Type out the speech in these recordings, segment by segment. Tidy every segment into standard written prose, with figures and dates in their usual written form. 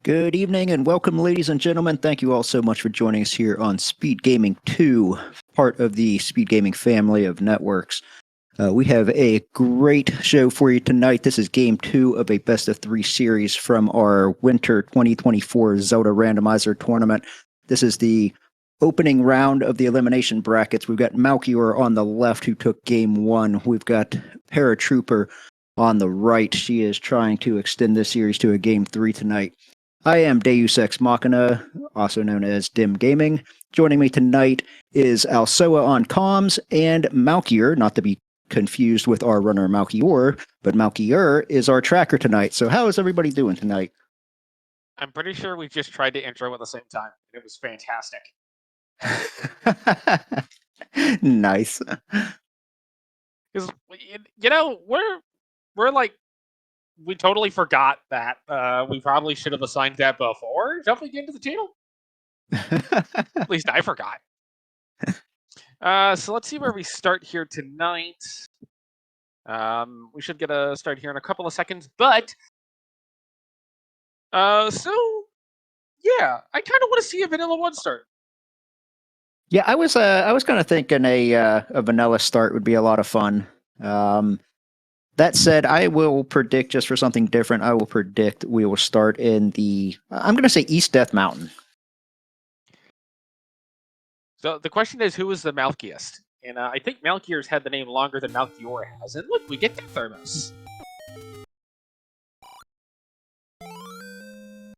Good evening and welcome, ladies and gentlemen. Thank you all so much for joining us here on Speed Gaming 2, part of the Speed Gaming family of networks. We have a great show for you tonight. This is game 2 of a best of 3 series from our winter 2024 Zelda Randomizer tournament. This is the opening round of the elimination brackets. We've got Malchior on the left, who took game 1. We've got Paratroopa on the right. She is trying to extend this series to a game 3 tonight. I am Deus Ex Machina, also known as Dim Gaming. Joining me tonight is Alsoa on comms and Malchior, not to be confused with our runner Malchior, but Malchior is our tracker tonight. So how is everybody doing tonight? I'm pretty sure we just tried to intro at the same time. It was fantastic. Nice. Because, we're like, we totally forgot that we probably should have assigned that before jumping into the channel. At least I forgot. So let's see where we start here tonight. We should get a start here in a couple of seconds, but so yeah, I kind of want to see a Vanilla 1 start. Yeah, I was kind of thinking a vanilla start would be a lot of fun. That said, I will predict, just for something different, I will predict we will start in the, I'm going to say East Death Mountain. So the question is, who is the Malchiest? And I think Malchior's had the name longer than Malchior has. And look, we get the Thermos.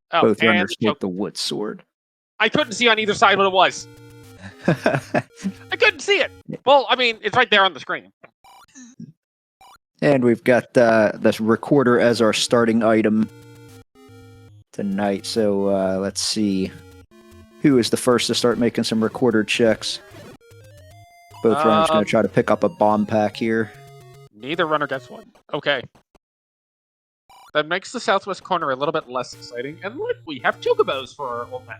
Oh, Both runners take the wood sword. I couldn't see on either side what it was. I couldn't see it. Well, I mean, it's right there on the screen. And we've got this recorder as our starting item tonight. So let's see who is the first to start making some recorder checks. Both runners going to try to pick up a bomb pack here. Neither runner gets one. Okay. That makes the southwest corner a little bit less exciting. And look, we have chocobos for our old man.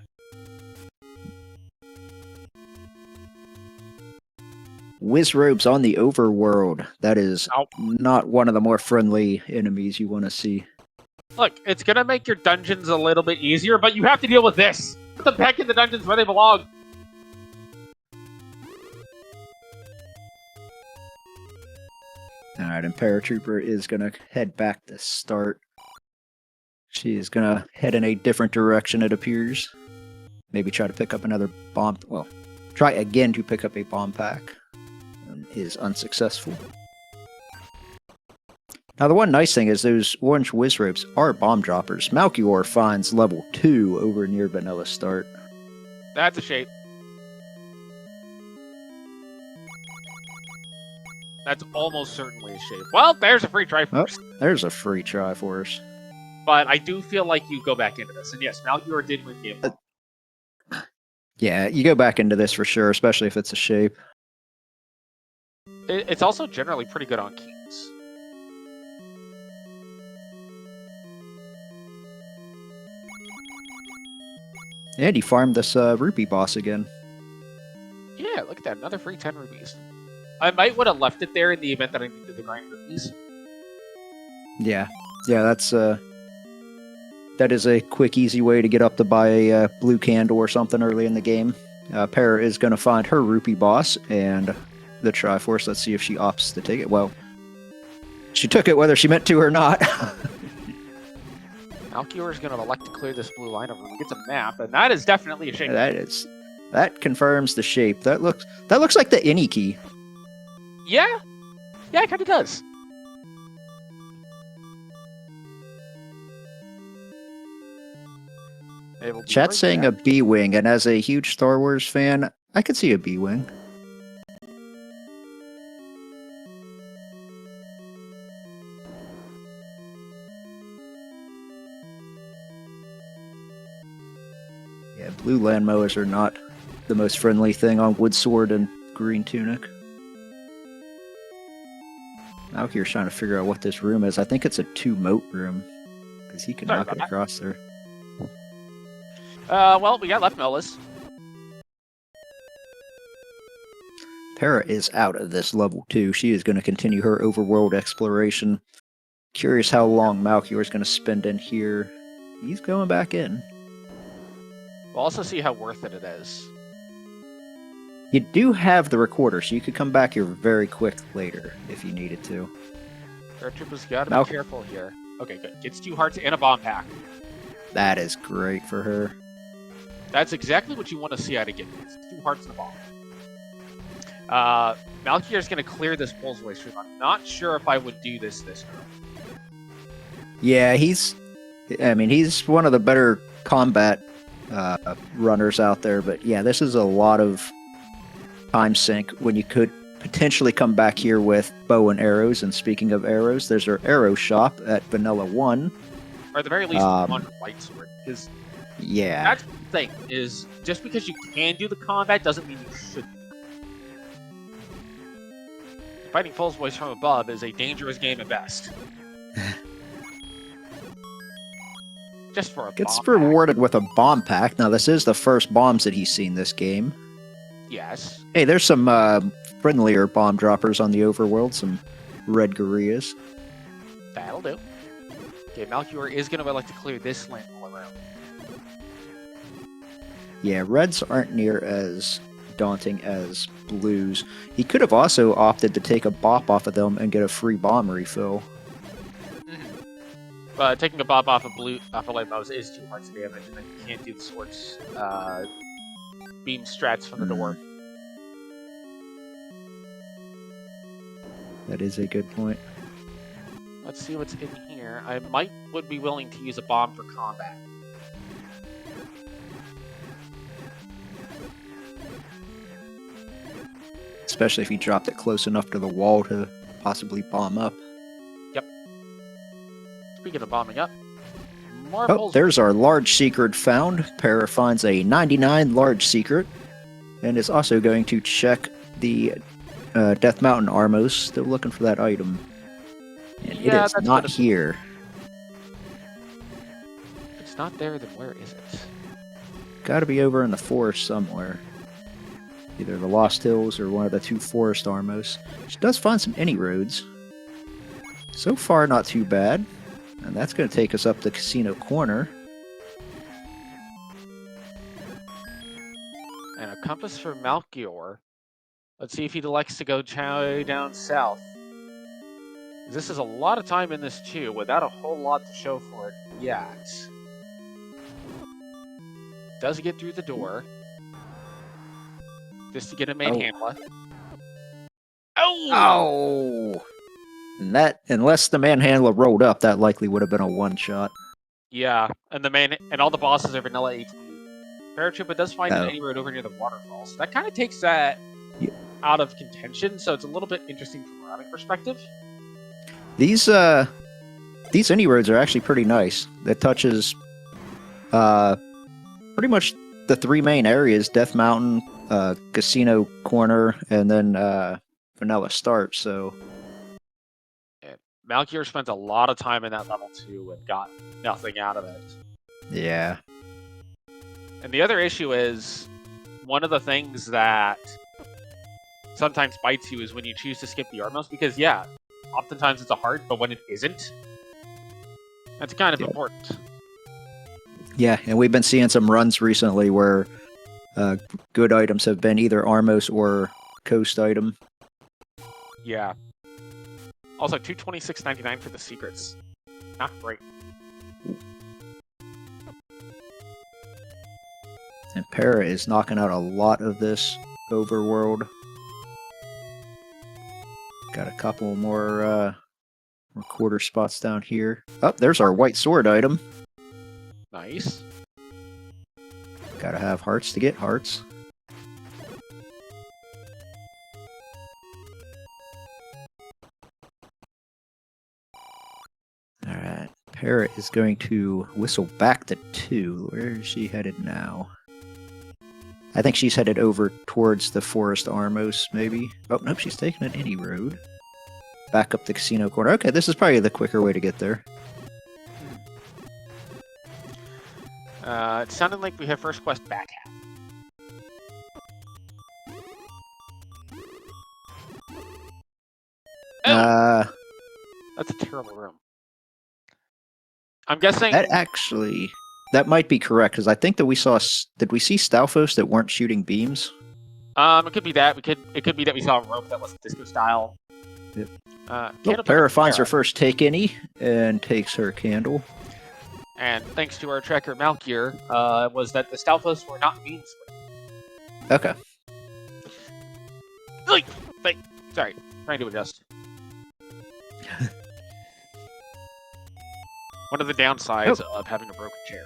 Wizrobes on the overworld. That is not one of the more friendly enemies you want to see. Look, it's going to make your dungeons a little bit easier, but you have to deal with this. Put them back in the dungeons where they belong. Alright, and Paratrooper is going to head back to start. She is going to head in a different direction, it appears. Maybe try to pick up another bomb. Well, try again to pick up a bomb pack. Is unsuccessful. Now, the one nice thing is those orange Wizrobes are bomb droppers. Malchior finds level 2 over near Vanilla Start. That's a shape. That's almost certainly a shape. Well, there's a free Triforce. Oh, there's a free Triforce. But I do feel like you go back into this. And yes, Malchior did win game 1. Yeah, you go back into this for sure, especially if it's a shape. It's also generally pretty good on keys. And he farmed this rupee boss again. Yeah, look at that. Another free 10 rupees. I might would have left it there in the event that I needed the grind rupees. Yeah, that's that is a quick, easy way to get up to buy a blue candle or something early in the game. Para is going to find her rupee boss and the Triforce. Let's see if she opts to take it. Well, she took it whether she meant to or not. Malchior is going to elect to clear this blue line over. He gets a map, and that is definitely a shape. That confirms the shape. That looks like the any key. Yeah, it kind of does. Chat's saying a B-wing, and as a huge Star Wars fan, I could see a B-wing. Yeah, blue landmowers are not the most friendly thing on wood sword and green tunic. Malchior's trying to figure out what this room is. I think it's a 2-moat room, because he can knock it across there. Well, we got left Mellis. Para is out of this level 2. She is going to continue her overworld exploration. Curious how long Malchior is going to spend in here. he's going back in. We'll also see how worth it is. You do have the recorder, so you could come back here very quick later if you needed to. Paratroopa's got to be careful here. Okay, good. Gets 2 hearts and a bomb pack. That is great for her. That's exactly what you want to see out of Git. 2 hearts and a bomb. Malchior is going to clear this Bull's Way stream. I'm not sure if I would do this turn. Yeah, he's one of the better combat runners out there, but yeah, this is a lot of time sink when you could potentially come back here with bow and arrows. And speaking of arrows, there's our arrow shop at Vanilla 1. Or at the very least, one white sword. Because yeah, that's the thing, is just because you can do the combat doesn't mean you should. Fighting Bull's Voice from above is a dangerous game at best. Just for a gets bomb rewarded pack. with a bomb pack. Now, this is the first bombs that he's seen this game. Yes. Hey, there's some friendlier bomb droppers on the overworld, some red gorillas. That'll do. Okay, Malchior is going to elect to clear this lane all around. Yeah, reds aren't near as daunting as blues. He could have also opted to take a bop off of them and get a free bomb refill. Taking a bob off of light mouse is 2 hearts of damage, and then you can't do the sword's beam strats from the door. That is a good point. Let's see what's in here. I would be willing to use a bomb for combat. Especially if he dropped it close enough to the wall to possibly bomb up. Yep. Speaking of bombing up, there's our large secret found. Para finds a 99 large secret, and is also going to check the Death Mountain Armos. Still looking for that item. And it is not here. If it's not there, then where is it? Gotta be over in the forest somewhere. Either the Lost Hills or one of the 2 forest Armos. She does find some any roads. So far, not too bad. And that's going to take us up the casino corner. And a compass for Malchior. Let's see if he elects to go down south. This is a lot of time in this too, without a whole lot to show for it yet. Does get through the door. Just to get a manhandler. Oh! And that, unless the manhandler rolled up, that likely would have been a one-shot. Yeah, and all the bosses are vanilla HP. Paratroopa does find an any road over near the waterfall, so that kind of takes that out of contention. So it's a little bit interesting from a routing perspective. These any roads are actually pretty nice. That touches pretty much the 3 main areas: Death Mountain, Casino Corner, and then Vanilla Start. So. Malchior spent a lot of time in that level 2 and got nothing out of it. Yeah. And the other issue is, one of the things that sometimes bites you is when you choose to skip the Armos, because yeah, oftentimes it's a heart, but when it isn't, that's kind of important. Yeah, and we've been seeing some runs recently where good items have been either Armos or Coast item. Yeah. Also, $226.99 for the secrets. Not great. And Para is knocking out a lot of this overworld. Got a couple more recorder spots down here. Oh, there's our white sword item. Nice. Gotta have hearts to get hearts. Alright, Para is going to whistle back to 2. Where is she headed now? I think she's headed over towards the Forest Armos, maybe. Oh, nope, she's taking an any road. Back up the casino corner. Okay, this is probably the quicker way to get there. It sounded like we have first quest back half. Oh! That's a terrible room. I'm guessing... That actually... That might be correct, because I think that we saw... Did we see Stalfos that weren't shooting beams? It could be that. It could be that we saw a rope that was disco style. Yep. Para finds her first take any and takes her candle. And thanks to our tracker Malchior, was that the Stalfos were not beam sprayed. Okay. Sorry, trying to adjust. One of the downsides of having a broken chair.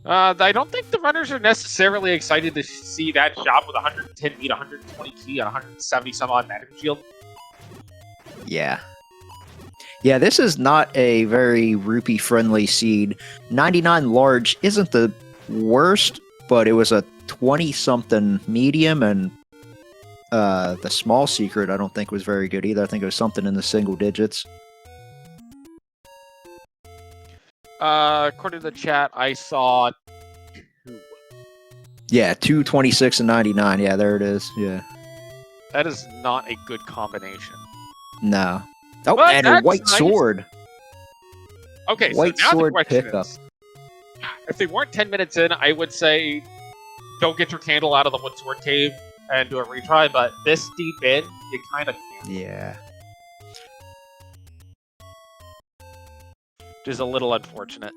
I don't think the runners are necessarily excited to see that job with 110 meat, 120 key, and 170 some odd magic shield. Yeah. Yeah, this is not a very rupee-friendly seed. 99 large isn't the worst, but it was a 20-something medium, and the small secret I don't think was very good either. I think it was something in the single digits. According to the chat, I saw 2. Yeah, 226 and 99. Yeah, there it is. Yeah. That is not a good combination. No. Oh, but and a white sword. Okay, white so now sword the question pickup. is, if they weren't 10 minutes in, I would say don't get your candle out of the wood sword cave and do a retry, but this deep in, you kind of can't. Yeah. Which is a little unfortunate.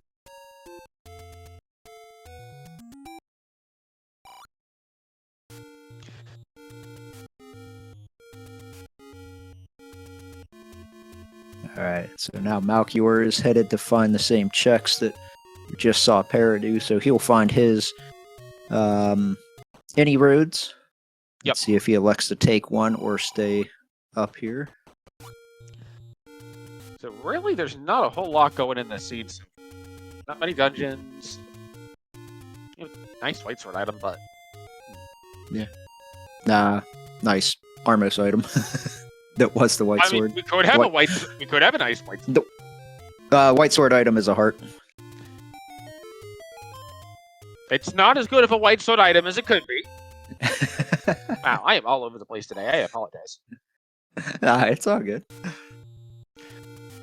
Alright, so now Malchior is headed to find the same checks that we just saw Para do, so he'll find his any roads. Yep. Let's see if he elects to take one or stay up here. So really, there's not a whole lot going in this seed. Not many dungeons. Nice white sword item, but... Yeah. Nah, nice Armos item. That was the white sword. We could have we could have a nice white sword. White sword item is a heart. It's not as good of a white sword item as it could be. Wow, I am all over the place today. I apologize. Nah, it's all good.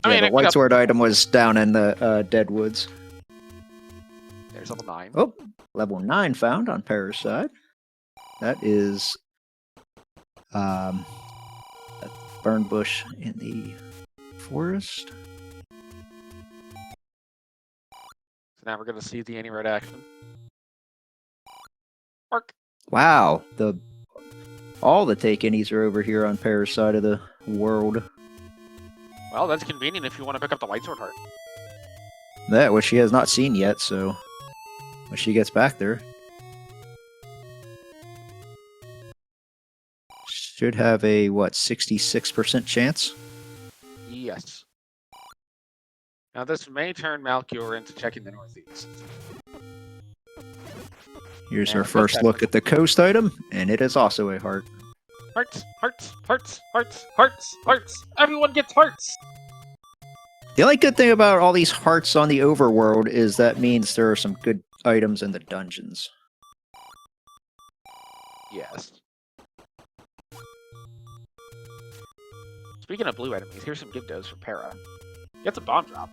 I mean, the white sword item was down in the Dead Woods. There's level 9. Oh, level 9 found on Para's side. That is a burn bush in the forest. So now we're going to see the anti-red action. Mark. Wow, all the take-inies are over here on Para's side of the world. Well, that's convenient if you want to pick up the white sword heart. That, which she has not seen yet, so when she gets back there, should have a, 66% chance? Yes. Now this may turn Malchior into checking the northeast. Here's her first look at the coast item, and it is also a heart. Hearts, hearts, hearts, hearts, hearts, hearts. Everyone gets hearts! The only good thing about all these hearts on the overworld is that means there are some good items in the dungeons. Yes. Speaking of blue enemies, here's some Gibdos for Para. Gets a bomb drop.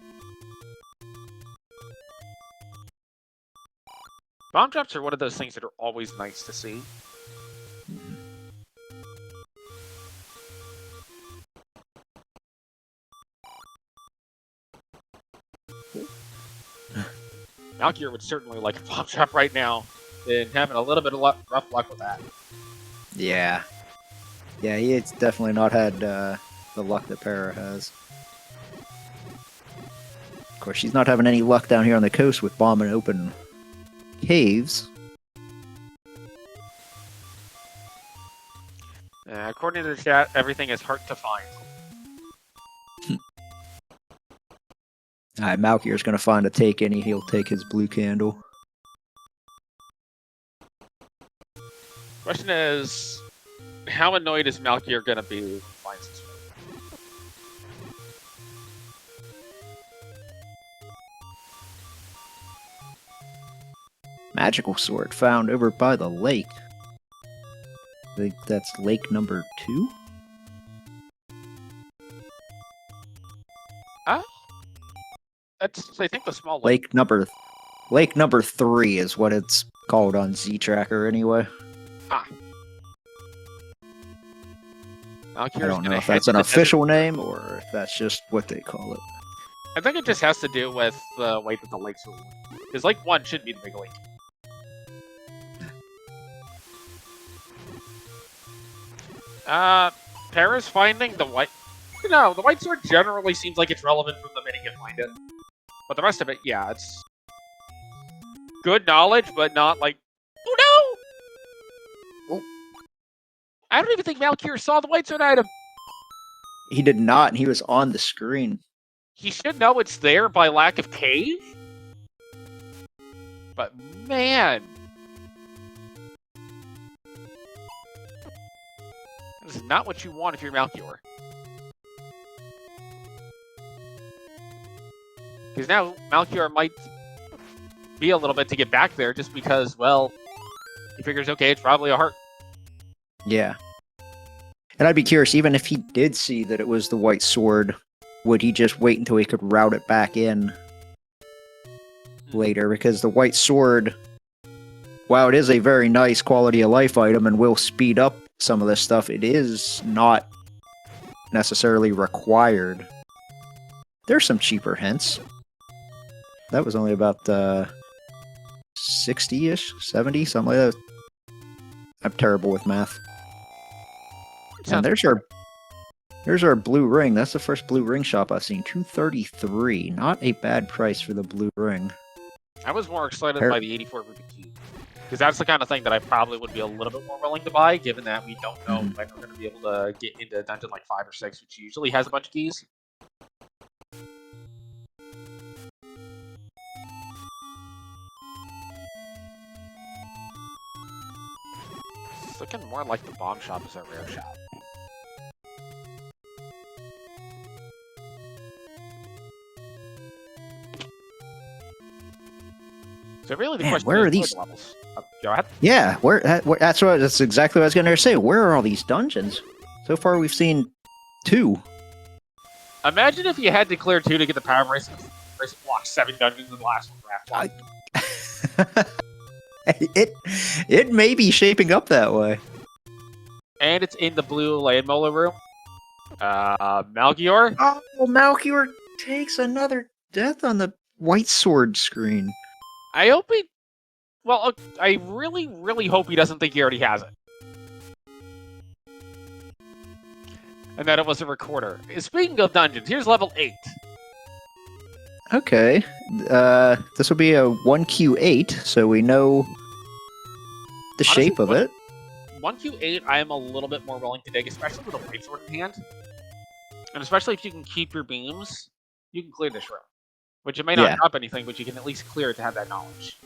Bomb drops are one of those things that are always nice to see. Malchior would certainly like a bomb drop right now, and having a little bit of rough luck with that. Yeah. Yeah, he's definitely not had the luck that Para has. Of course, she's not having any luck down here on the coast with bombing open caves. According to the chat, everything is hard to find. Alright, Malchior's gonna find a take any, he'll take his blue candle. Question is, how annoyed is Malchior gonna be when he finds this one? Magical sword found over by the lake. I think that's lake number 2? That's I think the small lake. Lake number 3 is what it's called on Z Tracker anyway. Ah. I don't know if that's an official name or if that's just what they call it. I think it just has to do with the way that the lakes are. Because Lake 1 should be the big lake. Paris finding the white... No, the white sword generally seems like it's relevant from the minute you find it. But the rest of it, yeah, it's... good knowledge, but not like... Oh no! Oh. I don't even think Malchior saw the white sword item. He did not, and he was on the screen. He should know it's there by lack of cave. But man... this is not what you want if you're Malchior. Because now Malchior might be a little bit to get back there just because, well, he figures, okay, it's probably a heart. Yeah. And I'd be curious, even if he did see that it was the white sword, would he just wait until he could route it back in later? Because the white sword, while it is a very nice quality of life item and will speed up some of this stuff, it is not necessarily required. There's some cheaper hints. That was only about 60-ish, 70, something like that. I'm terrible with math. And there's our blue ring. That's the first blue ring shop I've seen. $233. Not a bad price for the blue ring. I was more excited by the 84 rupee key. Because that's the kind of thing that I probably would be a little bit more willing to buy, given that we don't know when we're going to be able to get into dungeon like 5 or 6, which usually has a bunch of keys. It's looking more like the bomb shop is a rare shop. So really the question where is, are these levels? Go ahead. Yeah, that's exactly what I was going to say. Where are all these dungeons? So far we've seen 2. Imagine if you had to clear 2 to get the power bracelet. Bracelet block 7 dungeons in the last one. It may be shaping up that way. And it's in the blue Landmola room. Malchior? Oh, Malchior takes another death on the white sword screen. I hope he... well, I really, really hope he doesn't think he already has it. And that it was a recorder. Speaking of dungeons, here's level 8. Okay. This will be a 1Q8, so we know the shape of it. 1Q8, I am a little bit more willing to dig, especially with a white sword in hand. And especially if you can keep your beams, you can clear this room. Which it may not drop anything, but you can at least clear it to have that knowledge.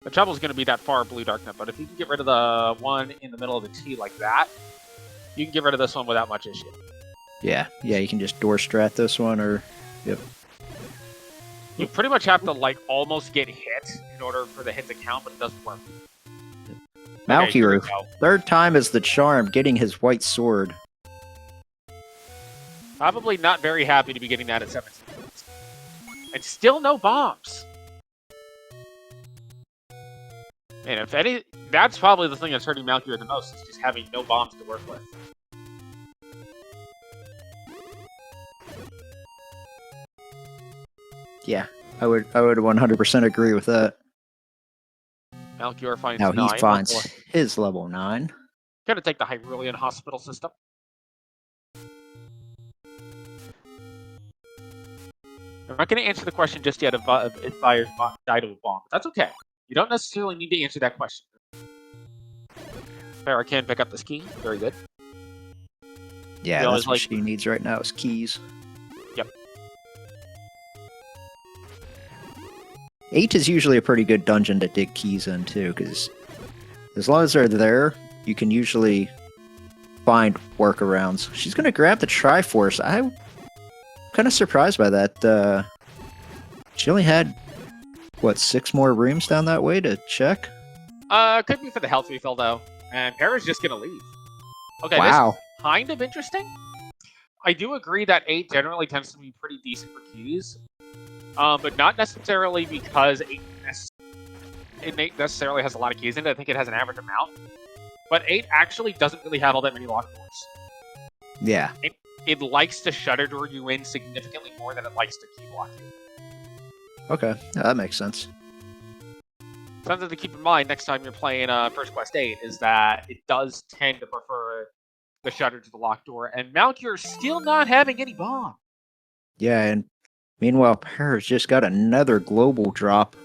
The trouble is going to be that far blue darknet, but if you can get rid of the one in the middle of the T like that, you can get rid of this one without much issue. Yeah, you can just door strat this one, or... Yep. You pretty much have to, like, almost get hit in order for the hit to count, but it doesn't work. Malchior, third time is the charm, getting his white sword. Probably not very happy to be getting that at 17 minutes. And still no bombs. And if any, that's probably the thing that's hurting Malchior the most, is just having no bombs to work with. Yeah, I would 100% agree with that. Malchior finds now 9. He finds his level 9. Gotta take the Hyrulean hospital system. I'm not going to answer the question just yet if fires died of a bomb. But that's okay. You don't necessarily need to answer that question. Farrah can pick up this key. Very good. Yeah, that's what she needs right now is keys. Yep. 8 is usually a pretty good dungeon to dig keys in, too, because as long as they're there, you can usually find workarounds. She's going to grab the Triforce. I'm kind of surprised by that. She only had, what, 6 more rooms down that way to check? Could be for the health refill, though. And Para's just going to leave. Okay, wow. This is kind of interesting. I do agree that 8 generally tends to be pretty decent for keys, but not necessarily because 8 necessarily has a lot of keys in it. I think it has an average amount. But 8 actually doesn't really have all that many locked doors. Yeah. It likes to shutter door you in significantly more than it likes to key block you. Okay, that makes sense. Something to keep in mind next time you're playing First Quest 8 is that it does tend to prefer the shutter to the locked door, and Malchior still not having any bomb. Yeah, and meanwhile, Paris just got another global drop.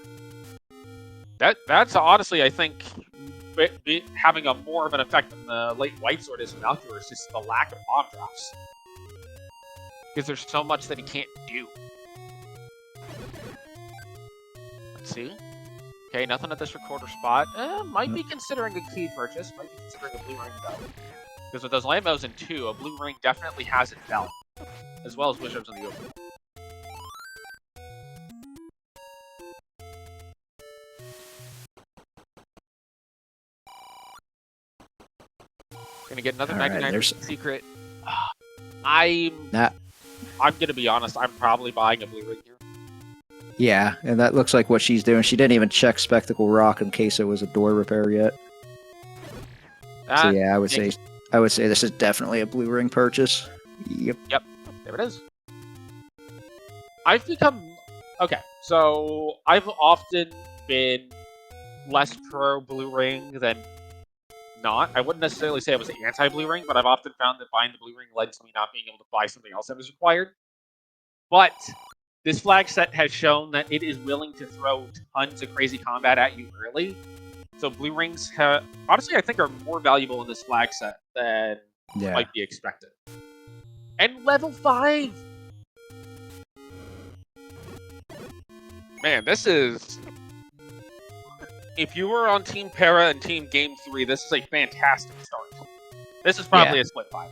That's honestly, I think, having a more of an effect than the late White Sword is with Malchior is just the lack of bomb drops. Because there's so much that he can't do. Let's see. Okay, nothing at this recorder spot. Might be considering a key purchase. Might be considering a blue ring though. Because with those Lambos in 2, a blue ring definitely has it valid. As well as Wisdoms in the open. Gonna get another 99 secret. I'm gonna be honest, I'm probably buying a blue ring here. Yeah, and that looks like what she's doing. She didn't even check Spectacle Rock in case it was a door repair yet. So yeah, I would say this is definitely a blue ring purchase. Yep. Yep. There it is. I've become okay. So I've often been less pro blue ring than not. I wouldn't necessarily say I was anti-blue ring, but I've often found that buying the blue ring led to me not being able to buy something else that was required. But this flag set has shown that it is willing to throw tons of crazy combat at you early. So blue rings, honestly, I think are more valuable in this flag set than might be expected. And level 5! Man, this is... If you were on Team Para and Team Game 3, this is a fantastic start. This is probably a split 5.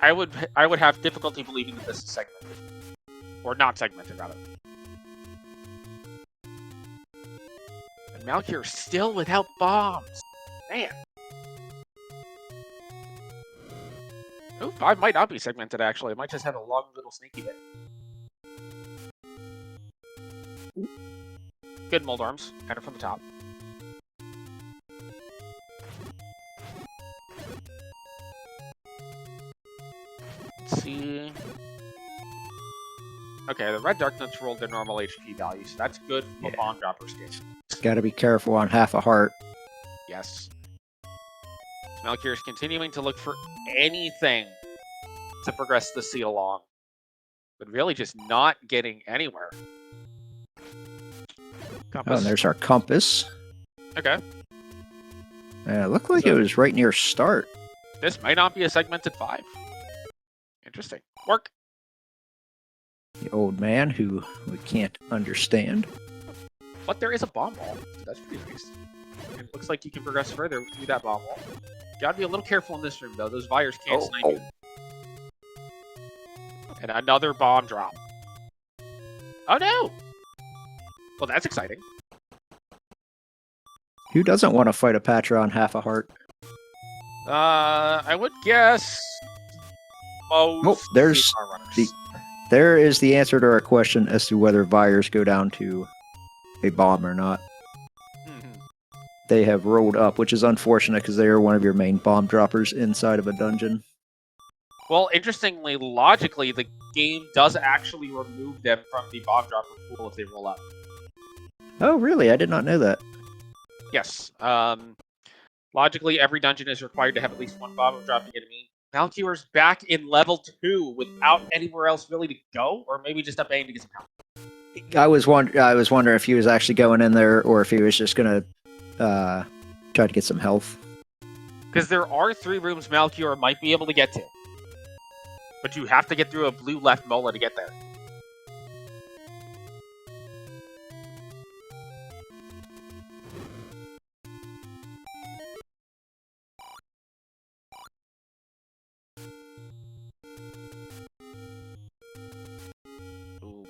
I would have difficulty believing that this is segmented. Or not segmented, rather. And Malchior still without bombs. Man. Ooh, 5 might not be segmented, actually. It might just have a long little sneaky bit. Good mold arms. Kind of from the top. Let's see. Okay, the red Dark Nuts rolled their normal HP value, so that's good from a bomb dropper stage. Gotta be careful on half a heart. Yes. Malchior is continuing to look for anything to progress the seat along, but really just not getting anywhere. Compass. Oh, and there's our compass. Okay. Yeah, it looked like it was right near start. This might not be a segmented 5. Interesting. Work. The old man who we can't understand. But there is a bomb wall, so that's pretty nice. And it looks like you can progress further through that bomb wall. Gotta be a little careful in this room, though. Those Vires can't snipe you. And another bomb drop. Oh, no! Well, that's exciting. Who doesn't want to fight a Patra on half a heart? I would guess most there's runners. There is the answer to our question as to whether Vires go down to a bomb or not. They have rolled up, which is unfortunate because they are one of your main bomb droppers inside of a dungeon. Well, interestingly, logically, the game does actually remove them from the bomb dropper pool if they roll up. Oh, really? I did not know that. Yes. Logically, every dungeon is required to have at least one bomb dropping enemy. Malchior's back in level 2 without anywhere else really to go, or maybe just up A to get some help. I was wondering if he was actually going in there, or if he was just gonna try to get some health. Because there are 3 rooms Malchior might be able to get to, but you have to get through a blue left mola to get there.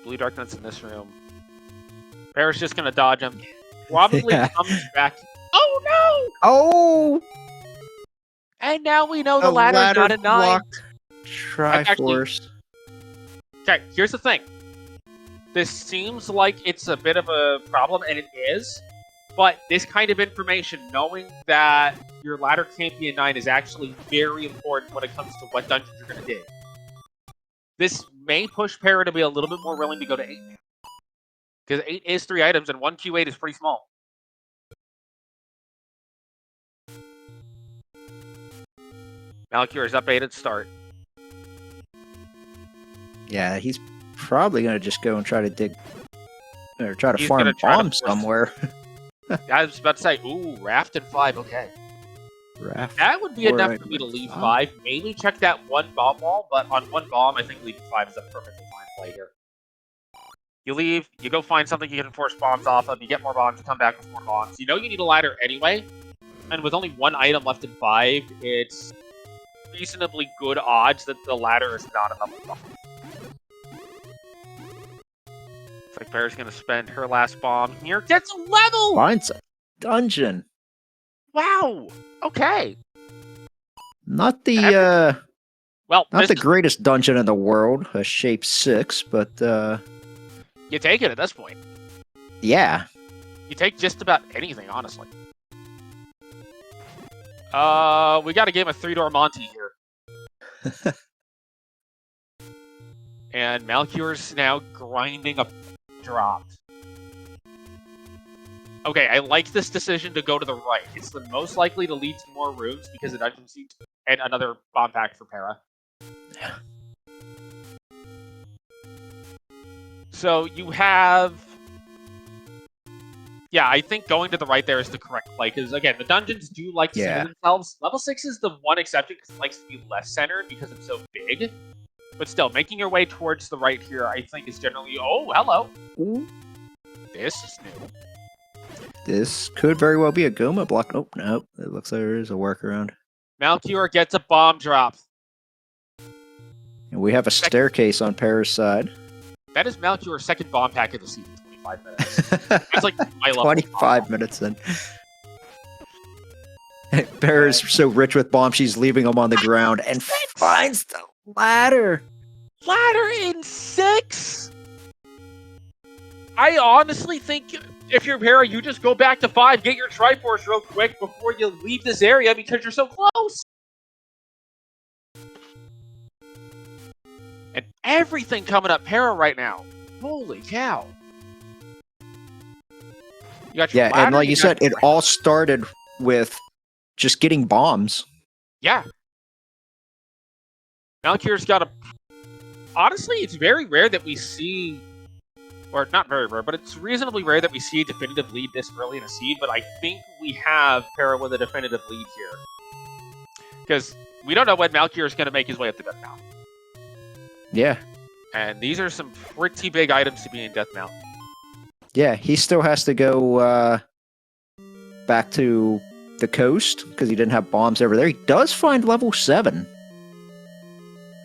Blue Dark Nuts in this room. Bear's just gonna dodge him. Probably comes back. Oh Oh! And now we know A the ladder is not ladder a 9. blocked Triforce. Okay, here's the thing. This seems like it's a bit of a problem, and it is. But this kind of information, knowing that your ladder can't be a 9, is actually very important when it comes to what dungeons you're going to dig. This may push Para to be a little bit more willing to go to 8. Because 8 is 3 items, and 1 Q8 is pretty small. Malchior is up 8 at start. Yeah, he's probably going to just go and try to dig, or try to He's farm gonna try to bombs force- somewhere. I was about to say, ooh, Raft and 5, okay. Raft. That would be Four enough for items me to at leave 5. 5. Maybe check that 1 bomb wall, but on 1 bomb, I think leaving 5 is a perfectly fine play here. You leave, you go find something you can force bombs off of, you get more bombs, you come back with more bombs. You know you need a ladder anyway, and with only 1 item left in 5, it's reasonably good odds that the ladder is not enough to bomb. Looks like Bear's gonna spend her last bomb here. Gets a level! Finds a dungeon. Wow! Okay. Not the Well, not the greatest dungeon in the world, a shape 6, but you take it at this point. yeah. You take just about anything, honestly. We got a game of 3-door Monty here. And Malchior's now grinding a drop. Okay, I like this decision to go to the right. It's the most likely to lead to more rooms because of dungeon seat and another bomb pack for Para. So you have... Yeah, I think going to the right there is the correct play, because again, the dungeons do like to center themselves. Level 6 is the one exception because it likes to be less centered because it's so big. But still, making your way towards the right here, I think, is generally... Oh, hello! Ooh. This is new. This could very well be a Goma block. Oh, no. It looks like there is a workaround. Malchior gets a bomb drop. And we have a staircase on Para's side. That is Malchior's second bomb pack of the season, 25 minutes. That's like my level. 25 minutes in. Para's so rich with bombs, she's leaving them on the ground and finds the ladder. Ladder in 6? I honestly think if you're Para, you just go back to 5, get your Triforce real quick before you leave this area because you're so close. And everything coming up Para right now. Holy cow. You got your Yeah, ladder, and like you said, it all started with just getting bombs. Yeah. Malchior's got a... Honestly, it's very rare that we see... Or not very rare, but it's reasonably rare that we see a definitive lead this early in a seed, but I think we have Para with a definitive lead here. Because we don't know when Malchior is going to make his way up to Death Mountain. Yeah. And these are some pretty big items to be in Death Mountain. Yeah, he still has to go back to the coast because he didn't have bombs over there. He does find level 7.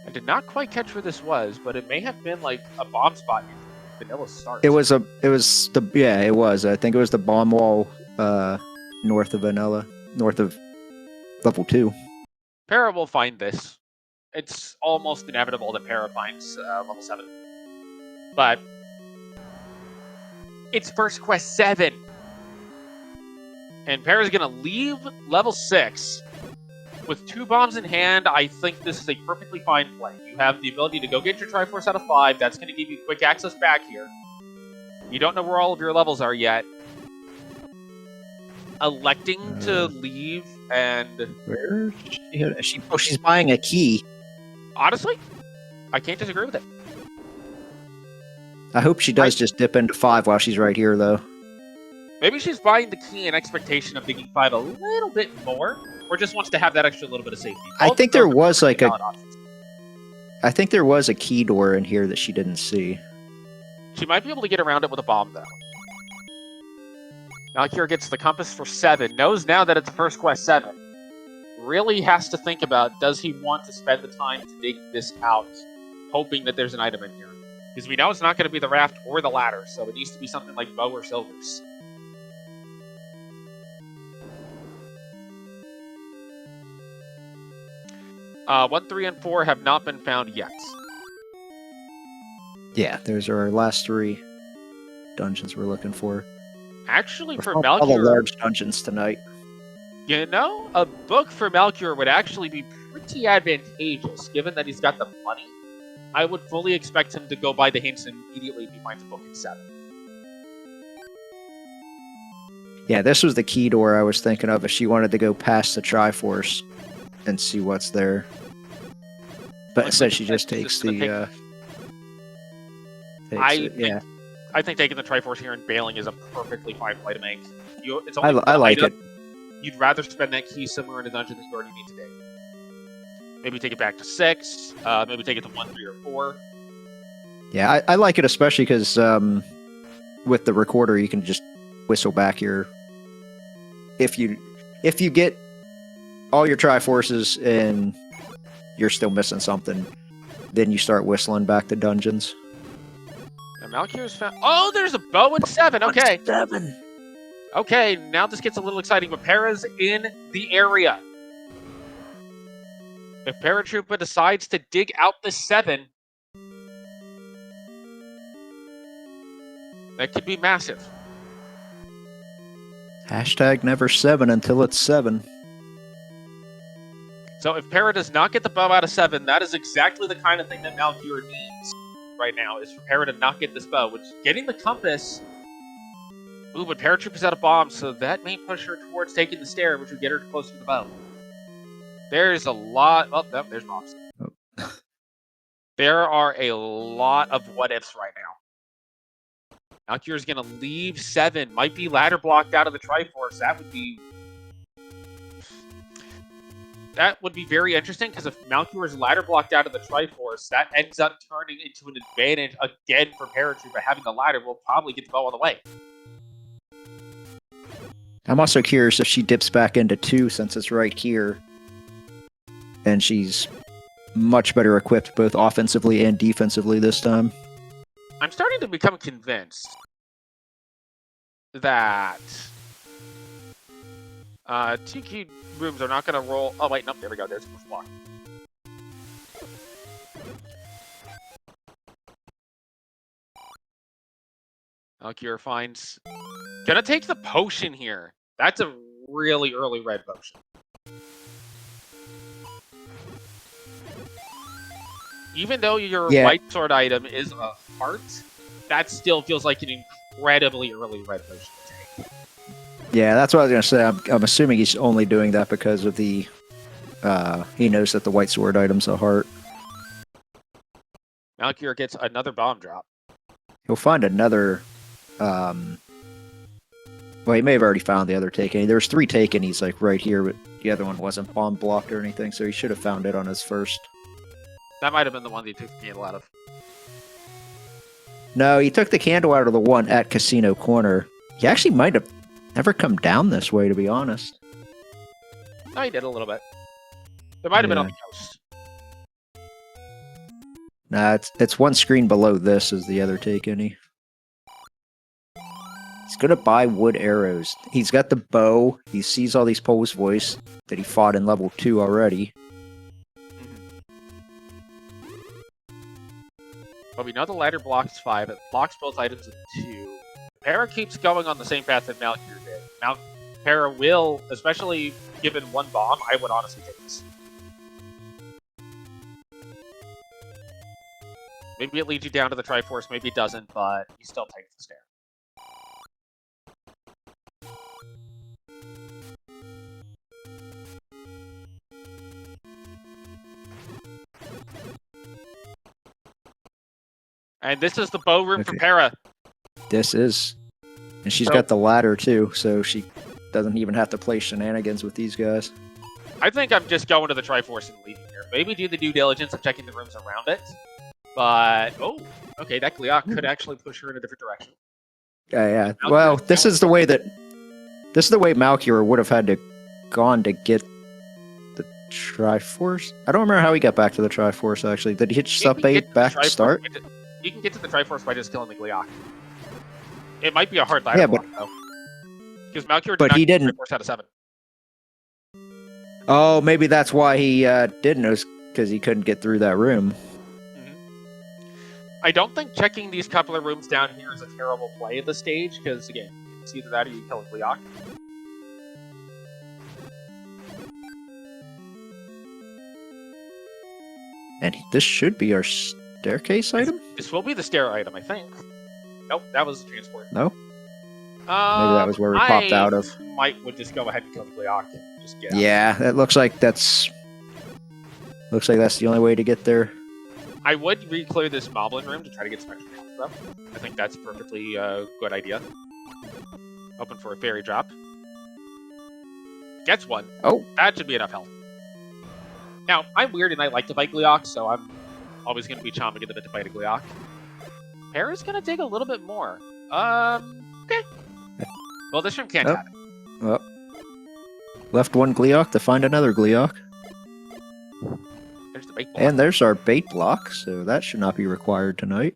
I did not quite catch where this was, but it may have been like a bomb spot in Vanilla Stars. It was. I think it was the bomb wall north of Vanilla, north of level 2. Para will find this. It's almost inevitable that Para finds level 7. But it's first quest 7. And Para's going to leave level 6. With 2 bombs in hand, I think this is a perfectly fine play. You have the ability to go get your Triforce out of 5. That's going to give you quick access back here. You don't know where all of your levels are yet. Electing to leave and... Where is she? Oh, she's buying a key. Honestly, I can't disagree with it. I hope she does just dip into 5 while she's right here, though. Maybe she's buying the key in expectation of digging 5 a little bit more, or just wants to have that extra little bit of safety. I think there was like I think there was a key door in here that she didn't see. She might be able to get around it with a bomb, though. Malchior gets the compass for 7, knows now that it's first quest 7. Really has to think about, does he want to spend the time to dig this out, hoping that there's an item in here? Because we know it's not going to be the raft or the ladder, so it needs to be something like bow or silvers. 1, 3, and 4 have not been found yet. Yeah, those are our last 3 dungeons we're looking for. Actually, for All the Malchior, large dungeons tonight. you know, a book for Malchior would actually be pretty advantageous, given that he's got the money. I would fully expect him to go buy the hints and immediately if he finds a book in 7. Yeah, this was the key door I was thinking of if she wanted to go past the Triforce and see what's there. But instead she just takes the... I think taking the Triforce here and bailing is a perfectly fine play to make. It's I only like it. You'd rather spend that key somewhere in a dungeon that you already need today. Maybe take it back to 6. Maybe take it to 1, 3, or 4. Yeah, I like it especially because with the recorder you can just whistle back your... If you get all your Triforces and you're still missing something, then you start whistling back the dungeons. And Malchior's found... Oh, there's a bow in 7! Okay. 7! Okay, now this gets a little exciting, but Para's in the area. If Paratroopa decides to dig out the 7, that could be massive. Hashtag never 7 until it's 7. So if Para does not get the bow out of 7, that is exactly the kind of thing that Malchior needs right now, is for Para to not get this bow, which getting the compass... Ooh, but Paratroopa's out of bombs, so that may push her towards taking the stair, which would get her closer to the bow. There's a lot... Oh, no, there's bombs. Oh. There are a lot of what-ifs right now. Malchior's going to leave 7. Might be ladder blocked out of the Triforce. That would be very interesting, because if Malchior is ladder blocked out of the Triforce, that ends up turning into an advantage again for Paratroopa. Having the ladder will probably get the bow on the way. I'm also curious if she dips back into 2 since it's right here. And she's much better equipped both offensively and defensively this time. I'm starting to become convinced that 2 key rooms are not going to roll. Oh, wait, nope, there we go. There's the first block. Malchior finds... Gonna take the potion here. That's a really early red potion. Even though your white sword item is a heart, that still feels like an incredibly early red potion to take. Yeah, that's what I was going to say. I'm assuming he's only doing that because of the... he knows that the white sword item's a heart. Malchior gets another bomb drop. He'll find another... well, he may have already found the other Taken. There's 3 Taken. He's like right here, but the other one wasn't bomb blocked or anything, so he should have found it on his first. That might have been the one that he took the candle out of. No, he took the candle out of the one at Casino Corner. He actually might have never come down this way, to be honest. No, he did a little bit. There might have been on the coast. Nah, it's one screen below this is the other Taken. He's gonna buy wood arrows. He's got the bow. He sees all these Pole's voice that he fought in level 2 already. But we know the ladder blocks 5. It blocks both items in 2. Para keeps going on the same path that Malchior did. Now, Para will, especially given 1 bomb, I would honestly take this. Maybe it leads you down to the Triforce, maybe it doesn't, but you still take the stair. And this is the bow room for Para. This is. And she's got the ladder too, so she doesn't even have to play shenanigans with these guys. I think I'm just going to the Triforce and leaving here. Maybe do the due diligence of checking the rooms around it. But, oh, okay, that Gliok could actually push her in a different direction. Yeah. Well, this is the way Malchior would have had to gone to get the Triforce. I don't remember how he got back to the Triforce, actually. Did he hit sub-8 back to start? You can get to the Triforce by just killing the Gliok. It might be a hard ladder block, though. Because Malchior did not get the Triforce out of 7. Oh, maybe that's why he didn't know, because he couldn't get through that room. I don't think checking these couple of rooms down here is a terrible play at this stage, because, again, it's either that or you kill a Gleeok. And this should be our staircase item? This will be the stair item, I think. Nope, that was the transport. No? Maybe that was where we popped out of. Would just go ahead and kill the Gleeok. Just get out. Yeah, that looks like that's... Looks like that's the only way to get there. I would re-clear this Moblin room to try to get some extra health, though. I think that's a perfectly good idea. Hoping for a fairy drop. Gets one. Oh. That should be enough health. Now, I'm weird and I like to fight Gleeok, so I'm always going to be chomping at the bit to fight a Gleeok. Para's going to dig a little bit more. Okay. Well, this room can't have it. Well, left one Gleeok to find another Gleeok. There's the bait block. And there's our bait block, so that should not be required tonight.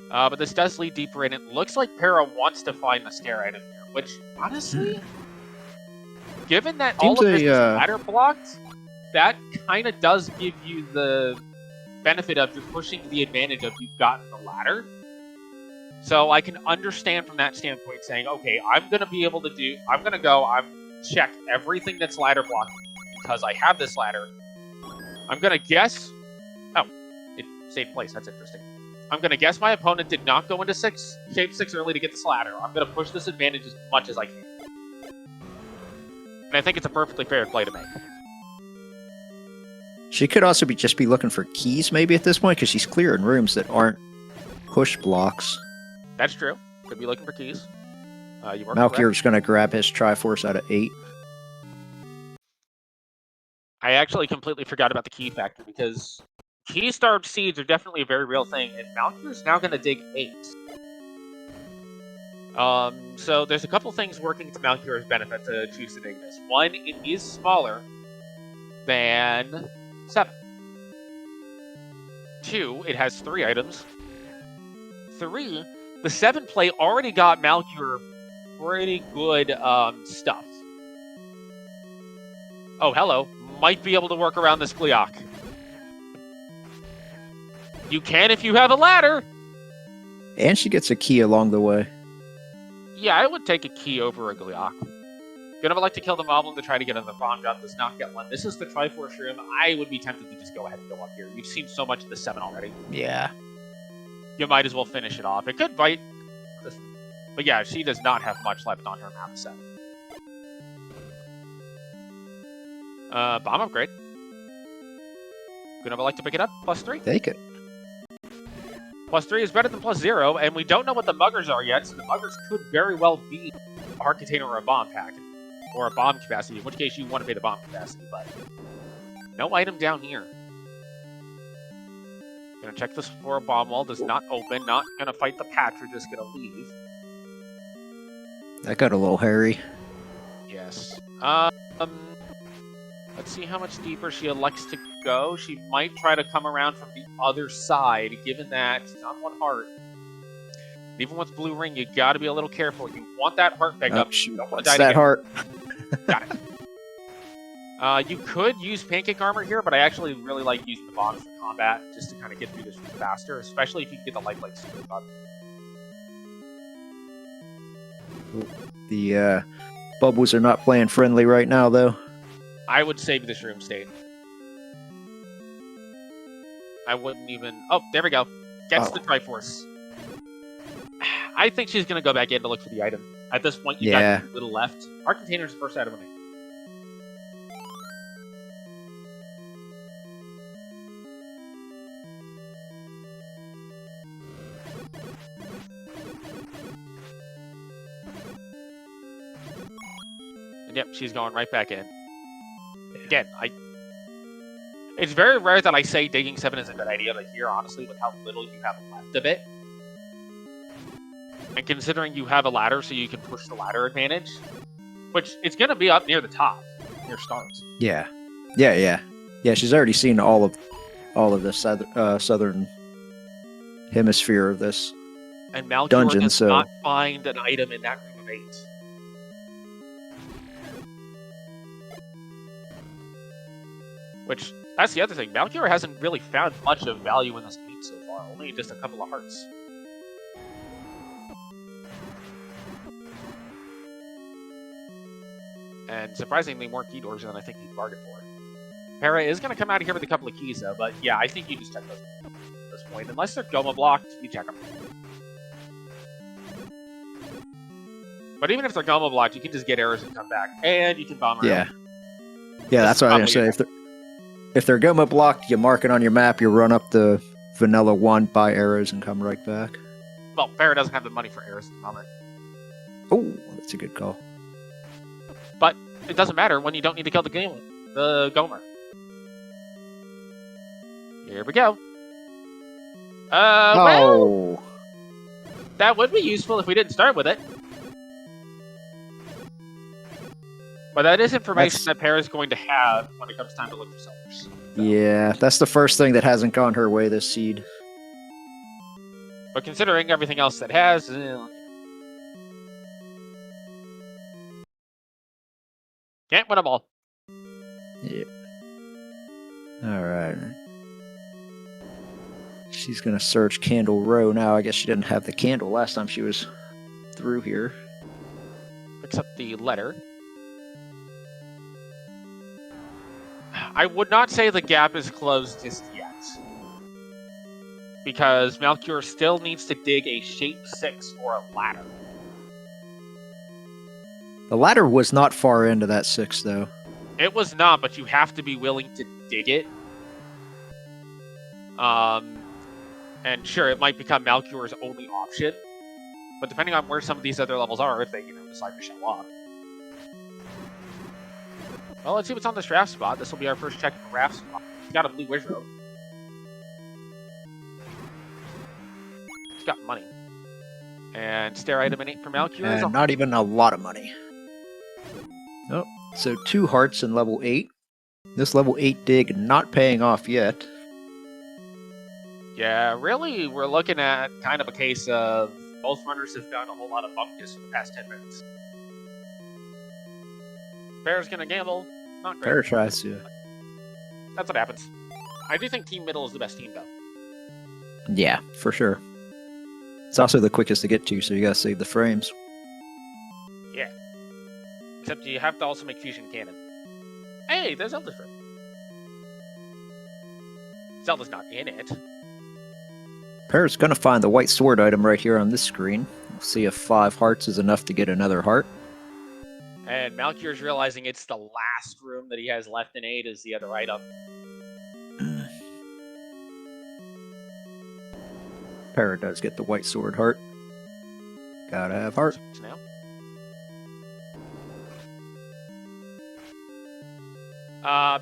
But this does lead deeper in. It looks like Para wants to find the stair item here, which, honestly, given that all of this is ladder blocked, that kind of does give you the benefit of you're pushing the advantage of you've gotten the ladder. So I can understand from that standpoint saying, okay, I'm going to go check everything that's ladder blocked because I have this ladder. I'm going to guess... Oh, it saved place. That's interesting. I'm going to guess my opponent did not go into shape 6 early to get this ladder. I'm going to push this advantage as much as I can. And I think it's a perfectly fair play to make. She could also just be looking for keys maybe at this point, because she's clearing rooms that aren't push blocks. That's true. Could be looking for keys. Malchior's going to grab his Triforce out of 8. I actually completely forgot about the key factor, because key-starved seeds are definitely a very real thing, and Malchior's now going to dig 8. So there's a couple things working to Malchior's benefit to choose to dig this. One, it is smaller than 7. 2, it has 3 items. 3, the 7 play already got Malchior pretty good stuff. Oh, hello. Might be able to work around this Gleeok. You can if you have a ladder. And she gets a key along the way. Yeah, I would take a key over a Gleeok. Gonna like to kill the Moblin to try to get on the bomb drop. Does not get one. This is the Triforce room. I would be tempted to just go ahead and go up here. You've seen so much of the 7 already. Yeah. You might as well finish it off. It could bite. But yeah, she does not have much left on her map set. Bomb upgrade. Gonna like to pick it up. +3. Take it. +3 is better than +0, and we don't know what the muggers are yet, so the muggers could very well be a heart container or a bomb pack. Or a bomb capacity, in which case you want to pay the bomb capacity, but no item down here. Gonna check this for a bomb wall. Does not open. Not gonna fight the patch. We're just gonna leave. That got a little hairy. Yes. Let's see how much deeper she elects to go. She might try to come around from the other side, given that she's on 1 heart. Even with blue ring, you gotta be a little careful. You want that heart pick up. You don't want to die that again. heart. Got it. You could use pancake armor here, but I actually really like using the bombs for combat just to kind of get through this faster, especially if you can get the lifelike super button. The bubbles are not playing friendly right now, though. I would save this room state. I wouldn't even... Oh, there we go. Gets the Triforce. I think she's going to go back in to look for the item. At this point, you got a little left. Our container's the first item of me. And yep, she's going right back in. Again, it's very rare that I say digging 7 is a good idea, but here, honestly, with how little you have left of it, and considering you have a ladder so you can push the ladder advantage, which it's going to be up near the top, near stars. Yeah. Yeah, she's already seen all of the southern hemisphere of this and Malchior dungeon, does so not find an item in that room of 8. Which, that's the other thing. Malchior hasn't really found much of value in this game so far. Only just a couple of hearts. And surprisingly more key doors than I think he'd bargained for. Para is going to come out of here with a couple of keys, though. But yeah, I think you just check those at this point. Unless they're Goma blocked, you check them. But even if they're Goma blocked, you can just get errors and come back. And you can bomb around. Yeah. Yeah, that's what I was going to say. If they're Goma blocked, you mark it on your map, you run up the vanilla 1, buy arrows, and come right back. Well, Para doesn't have the money for arrows at the moment. Oh, that's a good call. But it doesn't matter when you don't need to kill the Gomer. Here we go. Well, that would be useful if we didn't start with it. But that is information that Para's going to have when it comes time to look for sellers. So. Yeah, that's the first thing that hasn't gone her way this seed. But considering everything else that has... can't win them all. Yeah. Alright. She's going to search Candle Row now. I guess she didn't have the candle last time she was through here. Picks up the letter. I would not say the gap is closed just yet. Because Malchior still needs to dig a shape 6 or a ladder. The ladder was not far into that 6, though. It was not, but you have to be willing to dig it. And sure, it might become Malchior's only option. But depending on where some of these other levels are, if they, decide to show up. Well, let's see what's on this raft spot. This will be our first check of the raft spot. He's got a blue wish robe. He's got money. And stare item in 8 for Malchior. And not even a lot of money. Oh, so 2 hearts in level 8. This level 8 dig not paying off yet. Yeah, really, we're looking at kind of a case of both runners have found a whole lot of bumpkins for the past 10 minutes. Bear's gonna gamble. Not great. Bear tries to. That's what happens. I do think Team Middle is the best team, though. Yeah, for sure. It's also the quickest to get to, so you gotta save the frames. Yeah. Except you have to also make fusion cannon. Hey, there's Zelda's room. Zelda's not in it. Bear's gonna find the white sword item right here on this screen. We'll see if 5 hearts is enough to get another heart. And Malchior's realizing it's the last room that he has left in 8 is the other item. Para does get the white sword heart. Gotta have heart. Now.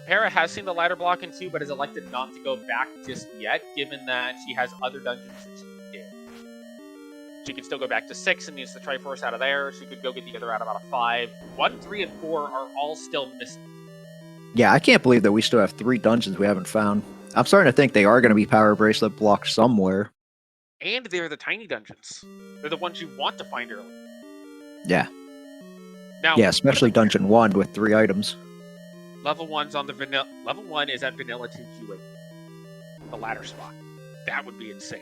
Para has seen the ladder block in 2, but has elected not to go back just yet, given that she has other dungeons that she did. She could still go back to 6 and use the Triforce out of there. She could go get the other item out of 5. 1, 3, and 4 are all still missing. Yeah, I can't believe that we still have 3 dungeons we haven't found. I'm starting to think they are going to be power bracelet blocked somewhere. And they're the tiny dungeons. They're the ones you want to find early. Yeah. Now, yeah, especially Dungeon 1 with 3 items. Level 1's on the vanilla. Level 1 is at Vanilla 2Q8. The ladder spot. That would be insane.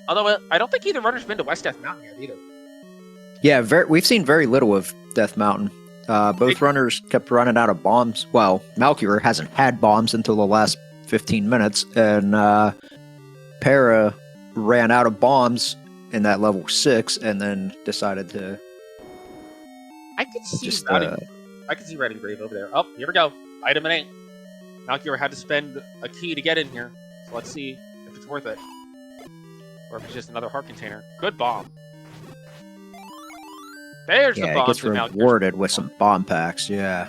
Although, I don't think either runner's been to West Death Mountain yet, either. Yeah, we've seen very little of Death Mountain. Both runners kept running out of bombs. Well, Malchior hasn't had bombs until the last 15 minutes, and Para ran out of bombs in that level 6, and then decided to... I could see I could see Red and Grave over there. Oh, here we go. Item in 8. Malchior had to spend a key to get in here. So let's see if it's worth it. Or if it's just another heart container. Good bomb. There's the bomb. Yeah, it gets rewarded with some bomb packs, yeah.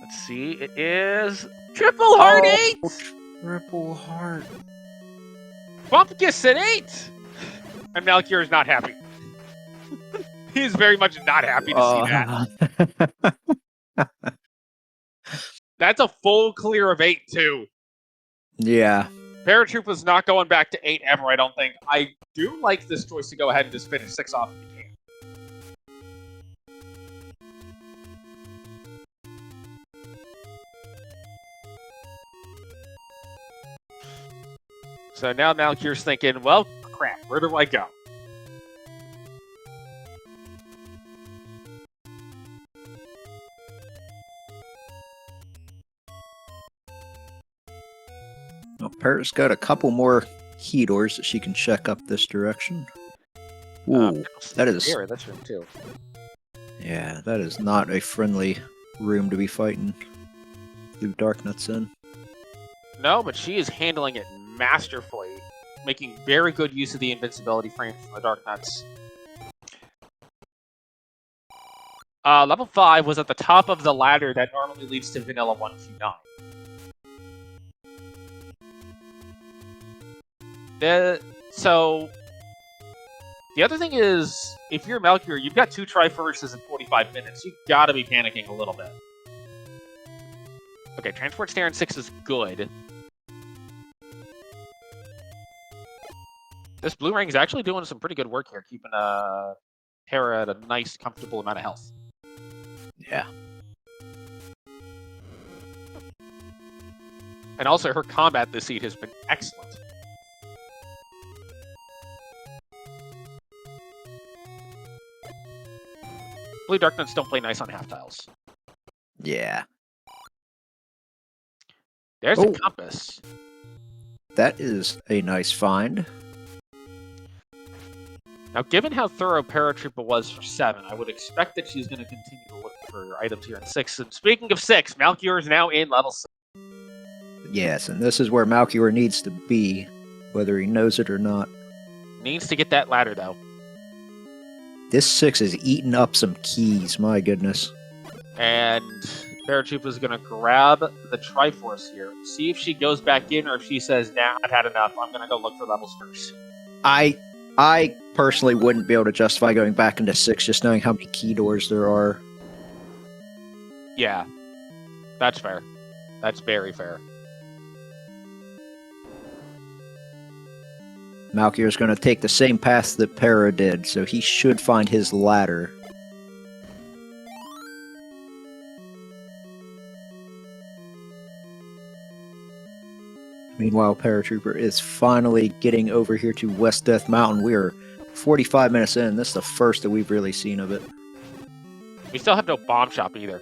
Let's see. It is Triple Heart 8! Triple Heart. Bumpkus at 8! And Malchior is not happy. He is very much not happy to see that. That's a full clear of 8, too. Yeah. Paratroopa's not going back to 8 ever, I don't think. I do like this choice to go ahead and just finish 6 off if you can. So now Malchior's thinking, well, crap, where do I go? Well, Parrot's got a couple more key doors that she can check up this direction. Ooh, that is... Here, that's room 2. Yeah, that is not a friendly room to be fighting through Darknuts in. No, but she is handling it masterfully, making very good use of the invincibility frame from the Darknuts. Level 5 was at the top of the ladder that normally leads to Vanilla 129. So, the other thing is, if you're Malchior, you've got 2 Triforces in 45 minutes. You've got to be panicking a little bit. Okay, Transport Snare in 6 is good. This Blue Ring is actually doing some pretty good work here, keeping Hera at a nice, comfortable amount of health. Yeah. And also, her combat this seed has been excellent. Blue Darknuts don't play nice on half tiles. Yeah. There's a compass. That is a nice find. Now, given how thorough Paratroopa was for 7, I would expect that she's going to continue to look for items here in 6. And speaking of 6, Malchior is now in level 6. Yes, and this is where Malchior needs to be, whether he knows it or not. Needs to get that ladder, though. This 6 is eating up some keys, my goodness. And Paratroopa is going to grab the Triforce here. See if she goes back in or if she says, nah, I've had enough. I'm going to go look for levels first. I personally wouldn't be able to justify going back into 6 just knowing how many key doors there are. Yeah, that's fair. That's very fair. Malchior is going to take the same path that Para did, so he should find his ladder. Meanwhile, Paratrooper is finally getting over here to West Death Mountain. We're 45 minutes in. This is the first that we've really seen of it. We still have no bomb shop either.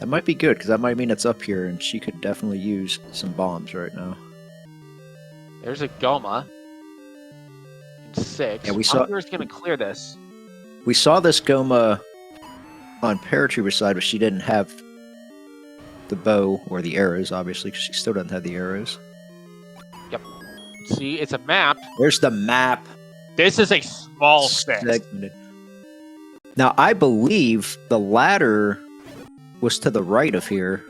That might be good, because that might mean it's up here, and she could definitely use some bombs right now. There's a Goma. In 6. Yeah, we saw... Malchior's going to clear this. We saw this Goma on Paratrooper's side, but she didn't have the bow or the arrows, obviously, because she still doesn't have the arrows. Yep. See, it's a map. There's the map. This is a small space. Now, I believe the ladder was to the right of here.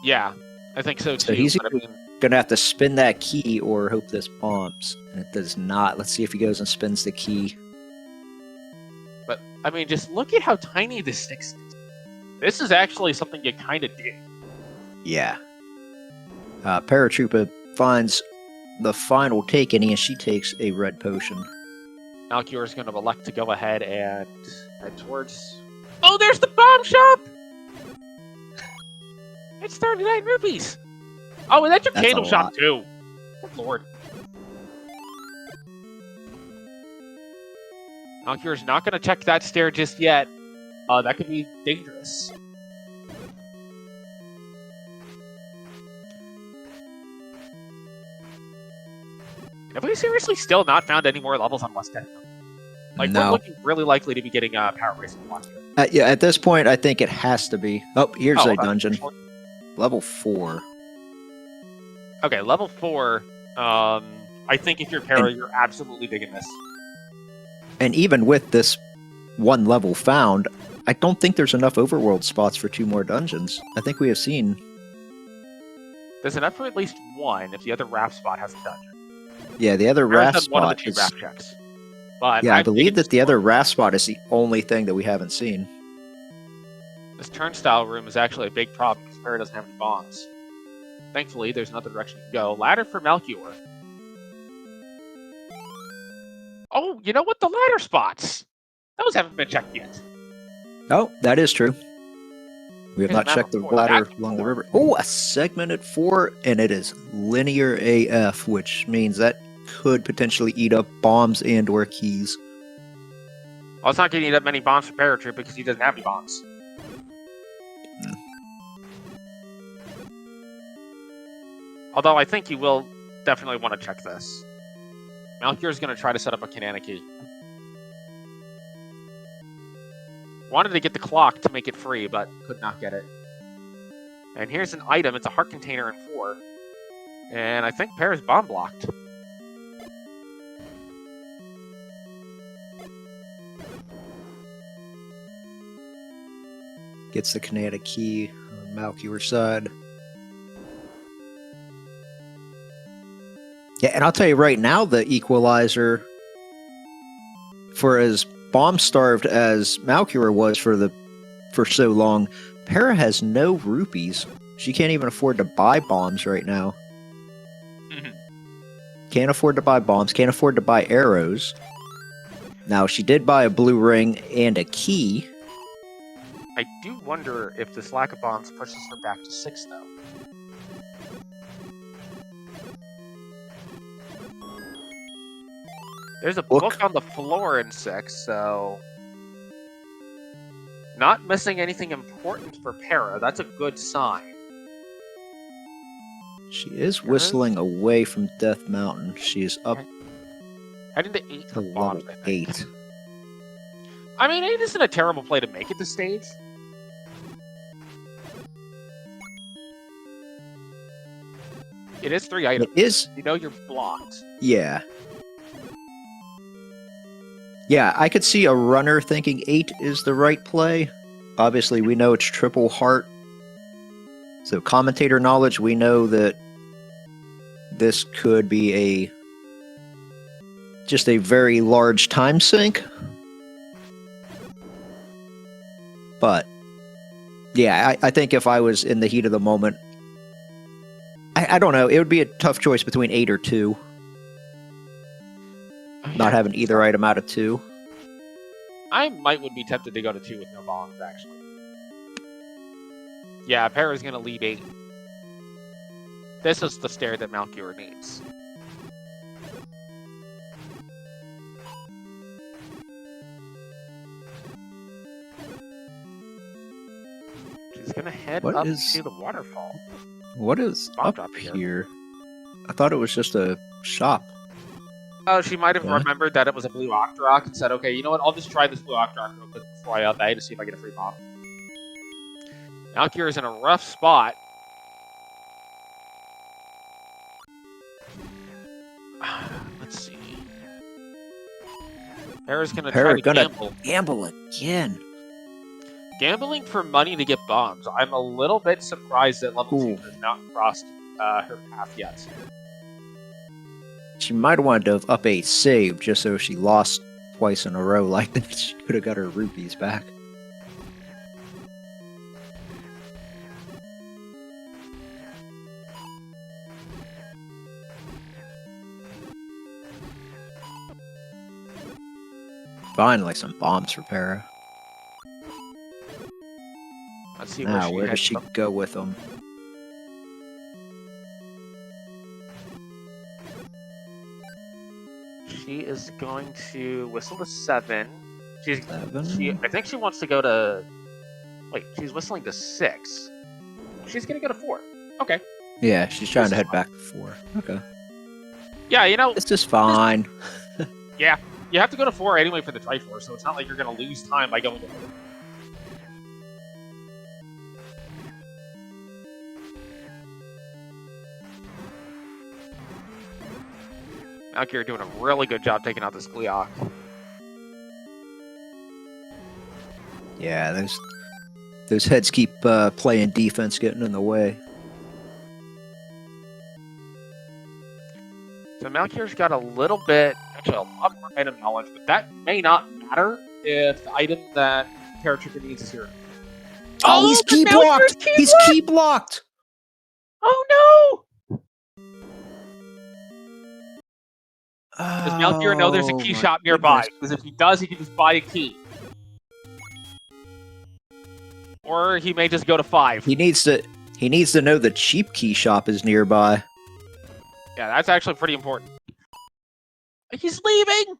Yeah, I think so too. So he's gonna have to spin that key or hope this bombs. And it does not. Let's see if he goes and spins the key. But, I mean, just look at how tiny this stick is. This is actually something you kind of did. Yeah. Paratroopa finds the final take, and she takes a red potion. Malchior is going to elect to go ahead and head towards... Oh, there's the bomb shop! It's 39 rupees! Oh, and that's your candle shop, too. Good lord. Malchior's not going to check that stair just yet. That could be dangerous. Have we seriously still not found any more levels on West Death? Like, no. We're looking really likely to be getting Power Racing Block here. Yeah, at this point, I think it has to be. Oh, here's a dungeon. Level 4. Okay, level 4. I think if you're Para, you're absolutely digging this. And even with this one level found, I don't think there's enough overworld spots for 2 more dungeons. I think we have seen... There's enough for at least 1 if the other raft spot has a dungeon. Yeah, the other raft spot one of the 2 raft checks. But yeah, I believe that the other raft spot is the only thing that we haven't seen. This turnstile room is actually a big problem because Para doesn't have any bombs. Thankfully, there's another direction you can go. Ladder for Malchior. Oh, you know what? The ladder spots! Those haven't been checked yet. Oh, that is true. We have Here's not a map checked the of 4. ladder That's along the 4. river. Oh, a segmented 4, and it is linear AF, which means that could potentially eat up bombs and or keys. Well, it's not going to eat up many bombs for Paratroopa because he doesn't have any bombs. Although I think you will definitely want to check this. Malchior is going to try to set up a Kananaki. Wanted to get the clock to make it free, but could not get it. And here's an item. It's a heart container in 4. And I think Para's bomb blocked. Gets the kinetic key on Malchior's side. Yeah, and I'll tell you right now, the equalizer, for as bomb-starved as Malchior was for so long, Para has no rupees. She can't even afford to buy bombs right now. Can't afford to buy bombs, can't afford to buy arrows. Now, she did buy a blue ring and a key. I do wonder if this lack of bombs pushes her back to 6, though. There's a book on the floor in 6, so... Not missing anything important for Para. That's a good sign. She is whistling away from Death Mountain. She is up Heading to 8 to for bombs, level I think. 8. I mean, 8 isn't a terrible play to make at this stage. It is 3 items. It is... You know you're blocked. Yeah. Yeah, I could see a runner thinking 8 is the right play. Obviously, we know it's triple heart. So, commentator knowledge, we know that this could be just a very large time sink. But, yeah, I think if I was in the heat of the moment, I don't know, it would be a tough choice between 8 or 2. Not having either item out of 2. I would be tempted to go to 2 with no bombs, actually. Yeah, Para's going to leave 8. This is the stair that Malchior needs. She's going to head up to the waterfall. What is Bomb up here? I thought it was just a shop. Oh, she might have remembered that it was a blue Octorok and said, okay, you know what, I'll just try this blue Octorok real quick before I obey to see if I get a free bomb. Malchior is in a rough spot. Let's see. Para's going to try to gamble. Gamble again. Gambling for money to get bombs. I'm a little bit surprised that level 2 has not crossed her path yet. She might have wanted to have up a save just so she lost twice in a row like that. She could have got her rupees back. Finally, some bombs for Para. Let's see now, where does she go with them? She is going to whistle to 7. She's 7? I think she wants to go to... Wait, she's whistling to 6. She's going to go to 4. Okay. Yeah, she's trying to head back to 4. Okay. Yeah, you know... This is fine. Yeah, you have to go to 4 anyway for the Triforce, so it's not like you're going to lose time by going to 4. Malchior doing a really good job taking out this Gleeok. Yeah, those heads keep playing defense, getting in the way. So Malchior's got a little bit, actually a lot more item knowledge, but that may not matter if the item that Paratroopa needs is here. Oh, he's key blocked! He's key blocked! Oh no! Does Oh, Malchior know there's a key shop nearby? Because if he does, he can just buy a key. Or he may just go to 5. He needs to know the cheap key shop is nearby. Yeah, that's actually pretty important. He's leaving!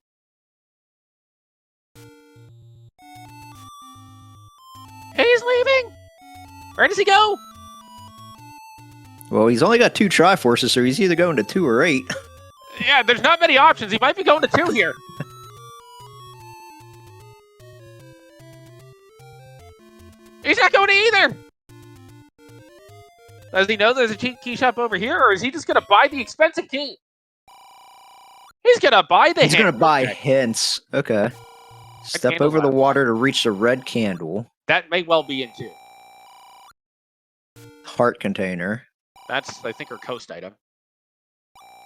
He's leaving! Where does he go? Well, he's only got 2 Triforces, so he's either going to 2 or 8. Yeah, there's not many options. He might be going to 2 here. He's not going to either! Does he know there's a cheap key shop over here, or is he just going to buy the expensive key? He's going to buy the He's going to buy hints. Okay. Step over the water to reach the red candle. That may well be in 2. Heart container. That's, I think, her coast item.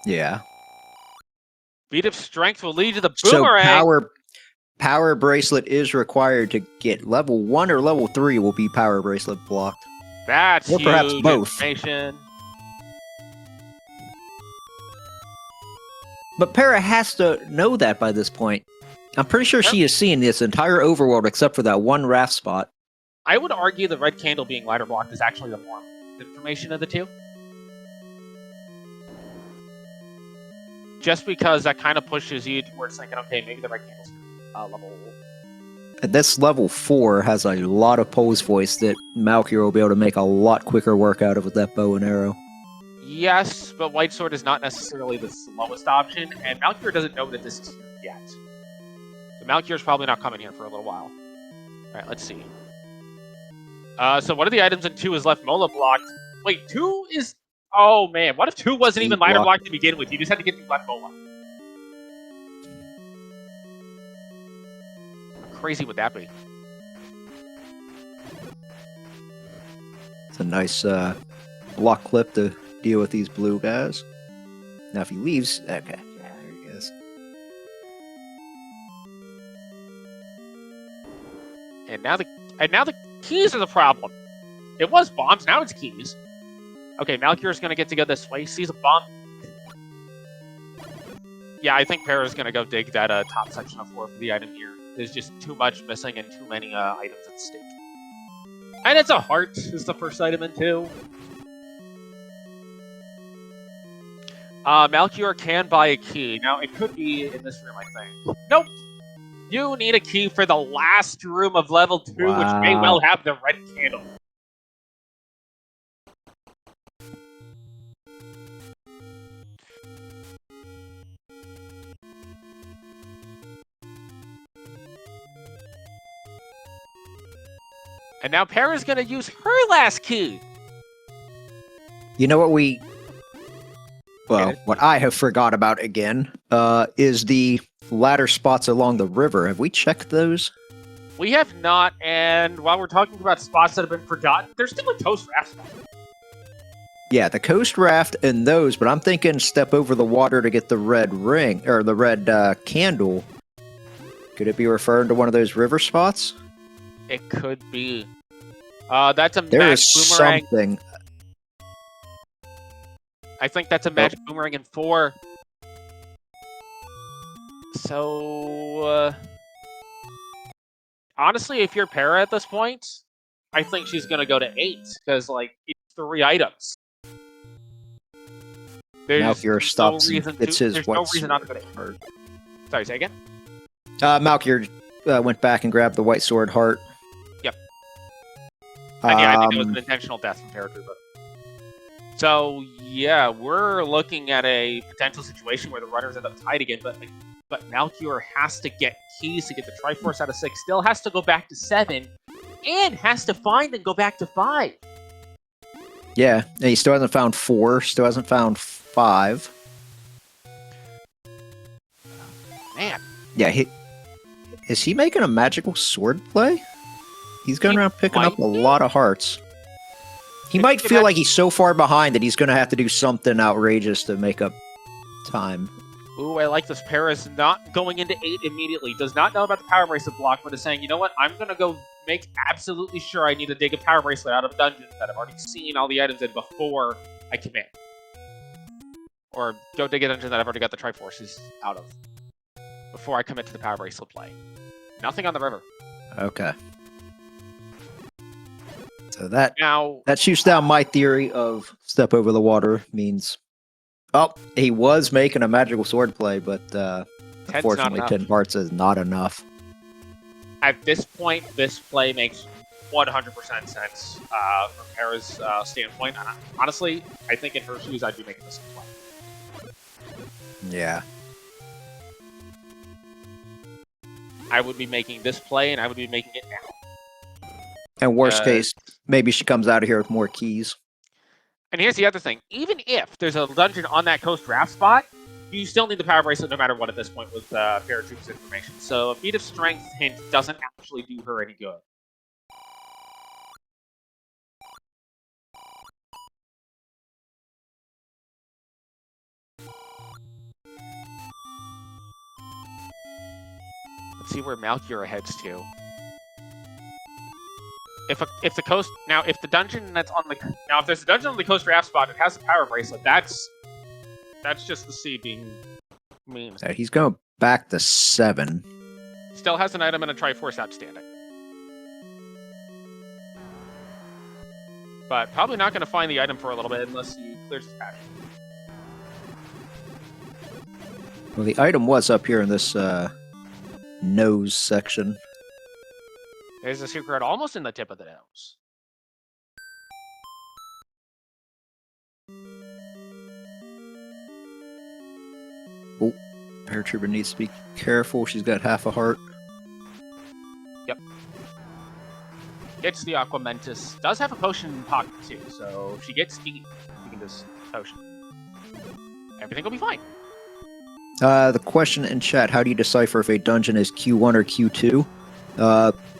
Yeah. Beat of strength will lead to the boomerang. So power bracelet is required to get level 1 or level 3 will be power bracelet blocked. That's or perhaps huge both. Information. But Para has to know that by this point. I'm pretty sure she has seen this entire overworld except for that one raft spot. I would argue the red candle being ladder blocked is actually the more information of the 2. Just because that kind of pushes you towards thinking, okay, maybe the red candle's level. And this level 4 has a lot of pose voice that Malchior will be able to make a lot quicker work out of with that bow and arrow. Yes, but White Sword is not necessarily the slowest option, and Malchior doesn't know that this is here yet. So Malchior's probably not coming here for a little while. Alright, let's see. So one of the items in 2 is left Mola blocked. Wait, 2 is... Oh man, what if 2 wasn't even ladder blocked to begin with? You just had to get the left Mola. How crazy would that be? It's a nice block clip to deal with these blue guys. Now if he leaves... Okay, yeah, there he goes. And now the keys are the problem. It was bombs, now it's keys. Okay, Malchior's gonna get to go this way. He sees a bomb. Yeah, I think Para's gonna go dig that top section of floor for the item here. There's just too much missing and too many items at stake. And it's a heart, is the first item in 2. Malchior can buy a key. Now, it could be in this room, I think. Nope! You need a key for the last room of level 2, Wow. which may well have the red candle. And now Para's gonna use her last key! You know what what I have forgot about again, is the ladder spots along the river. Have we checked those? We have not, and while we're talking about spots that have been forgotten, there's still a Toast Raft spot. Yeah, the coast raft and those, but I'm thinking step over the water to get the red ring, or the red candle. Could it be referring to one of those river spots? It could be. That's a There magic is boomerang. something. I think that's a magic boomerang in 4. So, honestly, if you're Para at this point, I think she's gonna go to 8, because, like, it's 3 items. Malchior stops. It's his there's no reason not to go to 8. Sorry, say again? Malchior went back and grabbed the white sword heart. Yep. And yeah, I think it was an intentional death from Paratroopa. So, yeah, we're looking at a potential situation where the runners end up tied again, but Malchior has to get keys to get the Triforce out of 6, still has to go back to 7, and has to find and go back to 5. Yeah, and he still hasn't found 4, still hasn't found 5. Man. Yeah, is he making a magical sword play? He's going around picking up a lot of hearts. He might feel like he's so far behind that he's going to have to do something outrageous to make up time. Ooh, I like this. Para's not going into 8 immediately. Does not know about the power bracelet block, but is saying, you know what? I'm going to go make absolutely sure I need to dig a power bracelet out of a dungeon that I've already seen all the items in before I commit. Or go dig a dungeon that I've already got the Triforces out of before I commit to the power bracelet play. Nothing on the river. Okay. So that Now shoots down my theory of step over the water means. Oh, he was making a magical sword play, but unfortunately, 10 hearts is not enough. at this point, this play makes 100% sense from Para's standpoint. And honestly, I think in her shoes, I'd be making this play. Yeah. I would be making this play, and I would be making it now. And worst case, maybe she comes out of here with more keys. And here's the other thing. Even if there's a dungeon on that coast draft spot, you still need the power bracelet no matter what at this point with Paratroopa's information. So a feat of strength hint doesn't actually do her any good. Let's see where Malchior heads to. If the coast now, if the dungeon that's on the now, if there's a dungeon on the coast draft spot, it has a power bracelet. That's just the sea being mean. He's going back to 7. Still has an item and a Triforce outstanding, but probably not going to find the item for a little bit unless he clears his pack. Well, the item was up here in this nose section. There's a secret almost in the tip of the nose. Oh, Paratroopa needs to be careful. She's got half a heart. Yep. Gets the Aquamentus. Does have a potion in pocket too, so if she gets speed, she can just potion. Everything will be fine. The question in chat, how do you decipher if a dungeon is Q1 or Q2?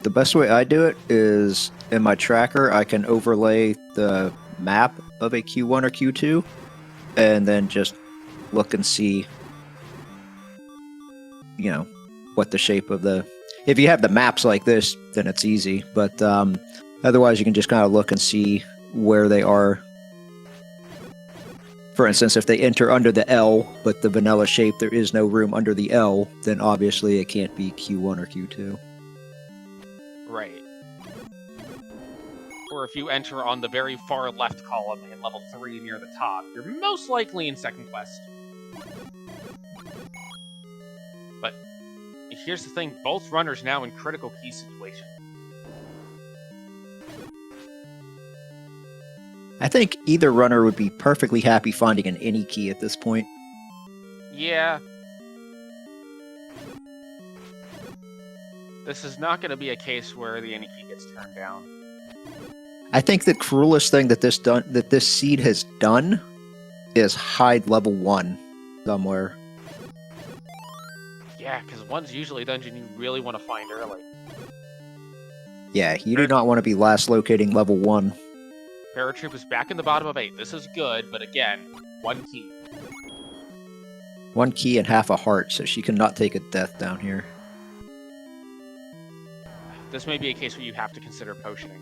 The best way I do it is in my tracker, I can overlay the map of a Q1 or Q2 and then just look and see, you know, what the shape of the... If you have the maps like this, then it's easy, but otherwise you can just kind of look and see where they are. For instance, if they enter under the L, but the vanilla shape, there is no room under the L, then obviously it can't be Q1 or Q2. Right. Or if you enter on the very far left column in level 3 near the top, you're most likely in second quest. But here's the thing, both runners now in critical key situation. I think either runner would be perfectly happy finding an any key at this point. Yeah. This is not going to be a case where the any key gets turned down. I think the cruelest thing that this seed has done is hide level 1 somewhere. Yeah, because 1's usually a dungeon you really want to find early. Yeah, you do not want to be last locating level 1. Paratroop is back in the bottom of 8. This is good, but again, 1 key. 1 key and half a heart, so she cannot take a death down here. This may be a case where you have to consider potioning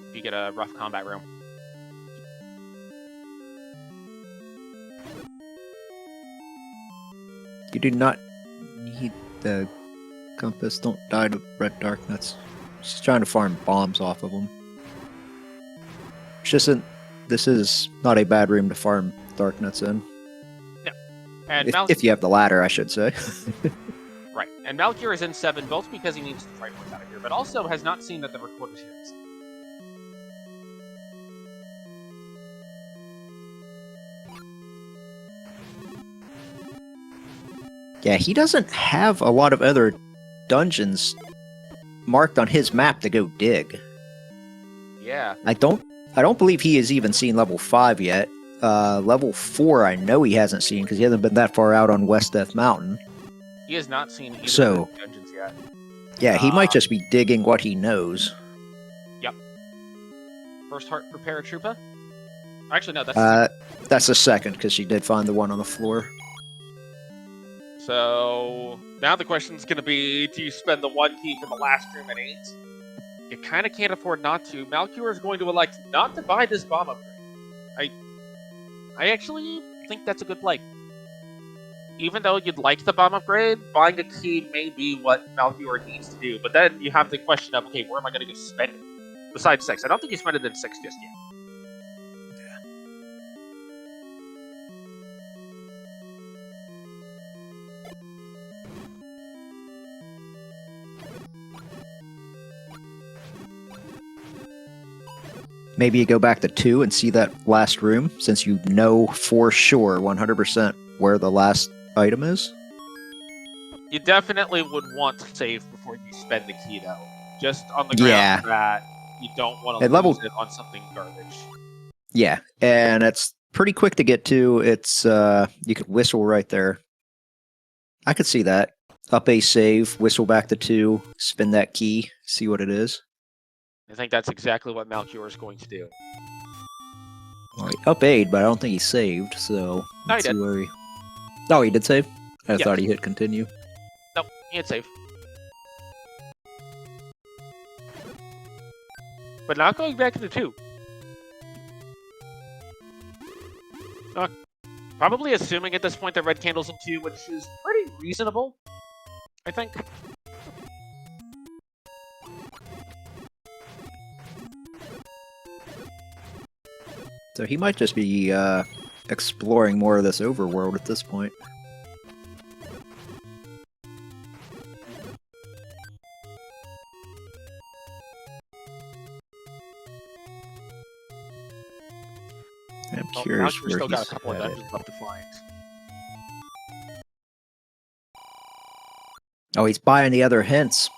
if you get a rough combat room. You do not need the compass. Don't die to red darknuts. She's trying to farm bombs off of them. This is not a bad room to farm darknuts in. No. And if you have the ladder, I should say. Right. And Malchior is in 7, both because he needs the Triforce out of here, but also has not seen that the recorder's here in 7. Yeah, he doesn't have a lot of other dungeons marked on his map to go dig. Yeah. I don't believe he has even seen level 5 yet. Level 4 I know he hasn't seen because he hasn't been that far out on West Death Mountain. He has not seen either of the dungeons yet. Yeah, he might just be digging what he knows. Yep. First heart for Paratroopa? Actually, no, that's the second, because she did find the one on the floor. So, now the question's going to be, do you spend the 1 key from the last room at 8? you kind of can't afford not to. Malchior is going to elect not to buy this bomb upgrade. I actually think that's a good play. Even though you'd like the bomb upgrade, buying a key may be what Malchior needs to do. But then you have the question of, okay, where am I going to go spend it? Besides 6. I don't think you spend it in 6 just yet. Maybe you go back to 2 and see that last room, since you know for sure, 100%, where the last item is. You definitely would want to save before you spend the key, though. Just on the ground that you don't want to lose it on something garbage. Yeah, and it's pretty quick to get to. It's you could whistle right there. I could see that. Up a save, whistle back to 2, spin that key, see what it is. I think that's exactly what Malchior is going to do. Well, he up 8, but I don't think he saved, so... No, he did. Oh, he did save? I thought he hit continue. Nope, he hit save. But not going back into 2. Probably assuming at this point that red candle's in 2, which is pretty reasonable, I think. So he might just be exploring more of this overworld at this point. I'm curious where still he's got a couple headed. of dungeons left to find. Oh, he's buying the other hints.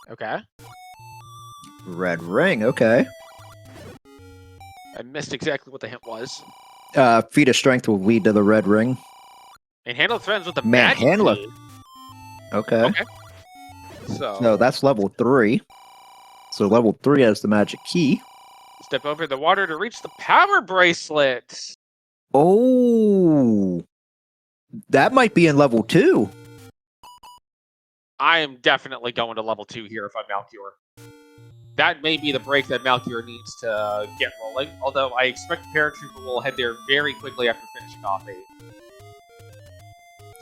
Okay. Red ring, okay. I missed exactly what the hint was. Feat of strength will lead to the red ring. And handle threatens with the Man, magic handler. key. Okay. So that's level 3. So level 3 has the magic key. Step over the water to reach the power bracelet. Oh, that might be in level 2. I am definitely going to level 2 here if I'm Malchior. That may be the break that Malchior needs to get rolling, although I expect Paratroopa will head there very quickly after finishing off 8.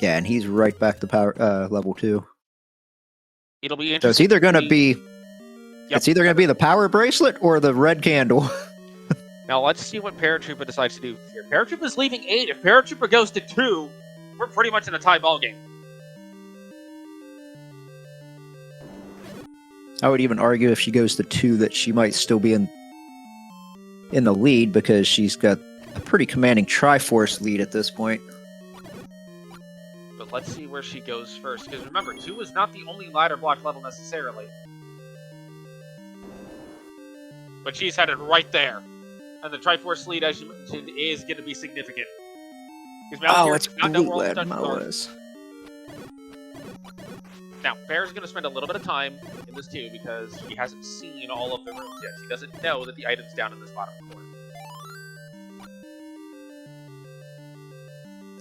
Yeah, and he's right back to power level 2. It'll be interesting. So it's either going to be... Yep. It's either going to be the power bracelet or the red candle. Now let's see what Paratroopa decides to do here. Paratroopa's leaving 8. If Paratroopa goes to 2, we're pretty much in a tie ball game. I would even argue if she goes to 2 that she might still be in the lead because she's got a pretty commanding Triforce lead at this point. But let's see where she goes first, because remember, 2 is not the only ladder block level necessarily. But she's headed right there. And the Triforce lead, as you mentioned, is going to be significant. Oh, it's blue red Moas. Now, Bear's going to spend a little bit of time in this too, because she hasn't seen all of the rooms yet. She doesn't know that the item's down in this bottom corner.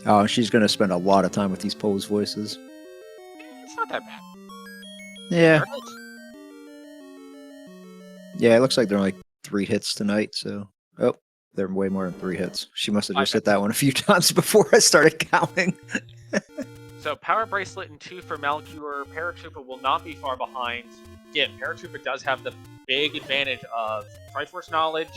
Oh, she's going to spend a lot of time with these Pose voices. It's not that bad. Yeah. Yeah, it looks like there are like 3 hits tonight, so... Oh, there are way more than 3 hits. She must have just hit that one a few times before I started counting. So, Power Bracelet and 2 for Malchior. Paratroopa will not be far behind. Again, Paratroopa does have the big advantage of Triforce knowledge,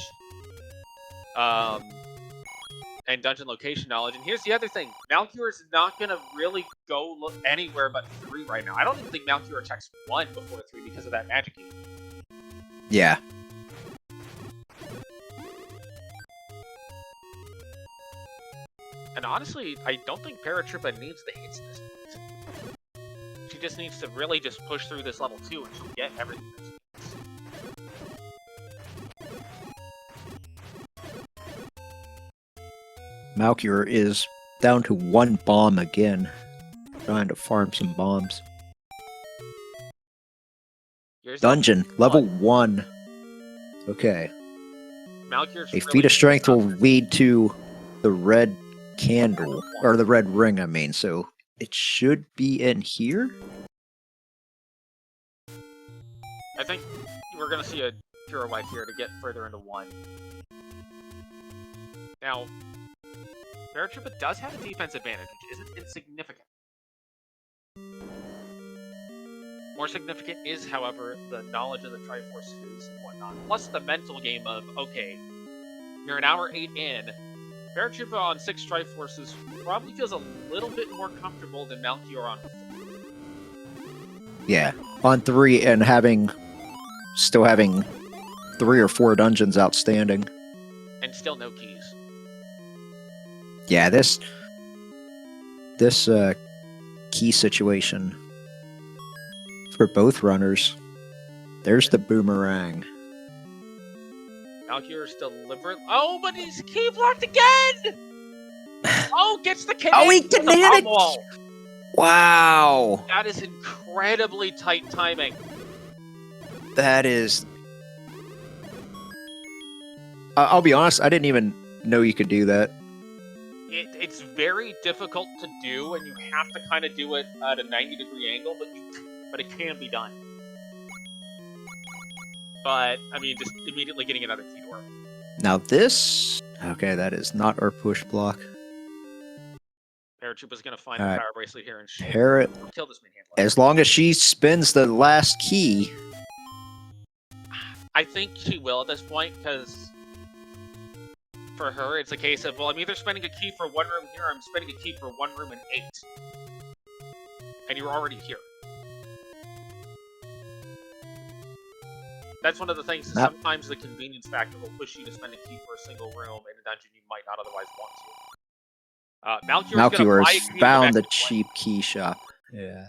and dungeon location knowledge. And here's the other thing. Malchior is not going to really go look anywhere but 3 right now. I don't even think Malchior checks 1 before 3 because of that magic key. Yeah. And honestly, I don't think Paratroopa needs the hits this point. She just needs to really just push through this level 2 and she'll get everything that she needs. Malchior is down to 1 bomb again. Trying to farm some bombs. Dungeon, level 1. Okay. Malchior's A feat of strength will lead to the red candle, or the red ring, I mean, so it should be in here? I think we're going to see a pirouette here to get further into 1. Now, Paratroopa does have a defense advantage, which isn't insignificant. More significant is, however, the knowledge of the Triforces and whatnot, plus the mental game of, okay, you're an hour 8 in, Paratroopa on 6 Triforces probably feels a little bit more comfortable than Malchior on 4. Yeah, on 3 and still having 3 or 4 dungeons outstanding. And still no keys. Yeah, this key situation for both runners. There's the boomerang. Malchior's deliberate. Oh, but he's key blocked again! Oh, gets the kinetic. Oh, he kinetic! Wall. Wow! That is incredibly tight timing. That is... I'll be honest, I didn't even know you could do that. It's very difficult to do, and you have to kind of do it at a 90-degree angle, but it can be done. But, I mean, just immediately getting another key door. Now this... Okay, that is not our push block. Paratroopa's going to find the power bracelet here and kill this manhandler. As long as she spins the last key... I think she will at this point, because... For her, it's a case of, well, I'm either spending a key for 1 room here, or I'm spending a key for 1 room in 8. And you're already here. That's one of the things, sometimes the convenience factor will push you to spend a key for a single room in a dungeon you might not otherwise want to. Malchior has found the cheap key shop. Yeah.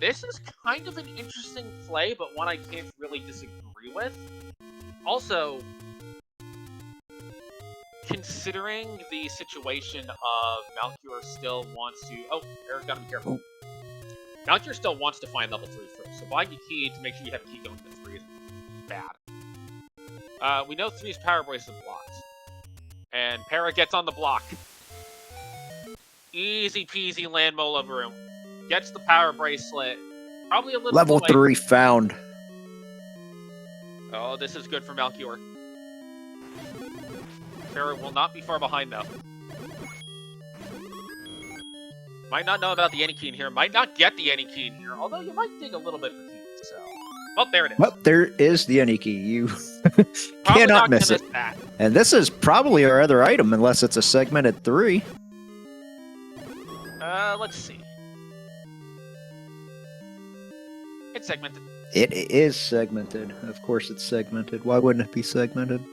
This is kind of an interesting play, but one I can't really disagree with. Also... Considering the situation of Malchior still wants to... Oh, Eric, gotta be careful. Malchior still wants to find level 3 first, so buying a key to make sure you have a key going to 3 is bad. We know 3's power bracelet blocked. And Para gets on the block. Easy peasy land mole over him. Gets the power bracelet. Probably a little Level 3 found. Oh, this is good for Malchior. Para will not be far behind, though. Might not know about the any key in here. Might not get the any key in here. Although you might dig a little bit for keys, so... Oh, there it is. Well, there is the any key. You cannot miss it. And this is probably our other item, unless it's a segmented 3. Let's see. It's segmented. It is segmented. Of course it's segmented. Why wouldn't it be segmented?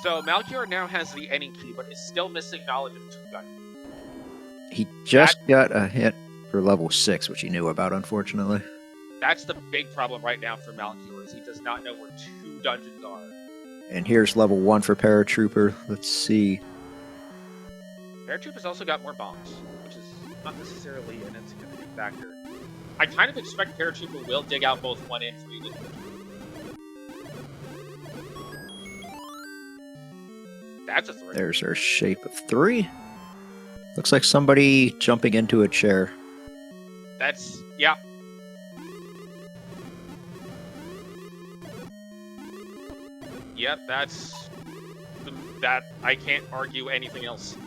So, Malchior now has the any key, but is still missing knowledge of 2 guns. He just got a hit for level 6, which he knew about, unfortunately. That's the big problem right now for Malchior, is he does not know where 2 dungeons are. And here's level 1 for Paratrooper. Let's see. Paratrooper's also got more bombs, which is not necessarily an insignificant factor. I kind of expect Paratrooper will dig out both 1 and 3 with That's a 3. There's our shape of 3. Looks like somebody jumping into a chair. That's... yeah. Yep, that's... that... I can't argue anything else.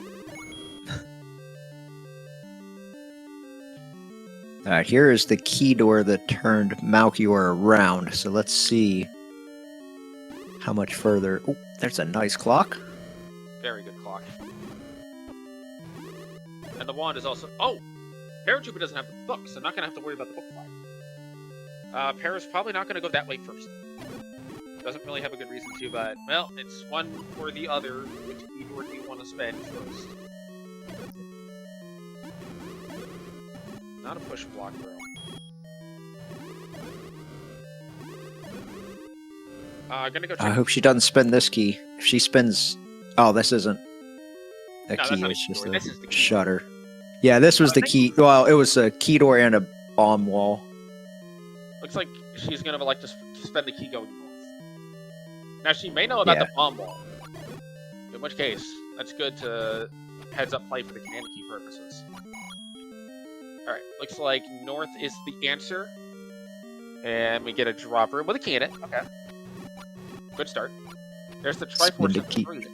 Alright, here is the key door that turned Malchior around. So let's see how much further... Oh, there's a nice clock. Very good clock. And the wand is also... Oh! Paratrooper doesn't have the book, so I'm not going to have to worry about the book fight. Para's probably not going to go that way first. Doesn't really have a good reason to, but, well, it's one or the other. Which key door do you want to spend first? Not a push block, bro. Gonna go check. I hope she doesn't spin this key. If she spins... Oh, this isn't a key, it's just a shutter. Yeah, this was the key. Well, it was a key door and a bomb wall. Looks like she's gonna like to spend the key going north. Now, she may know about the bomb wall. In which case, that's good to heads-up play for the command key purposes. Alright, looks like north is the answer. And we get a drop room with a key in it. Okay. Good start. There's the Triforce of key. Freezing.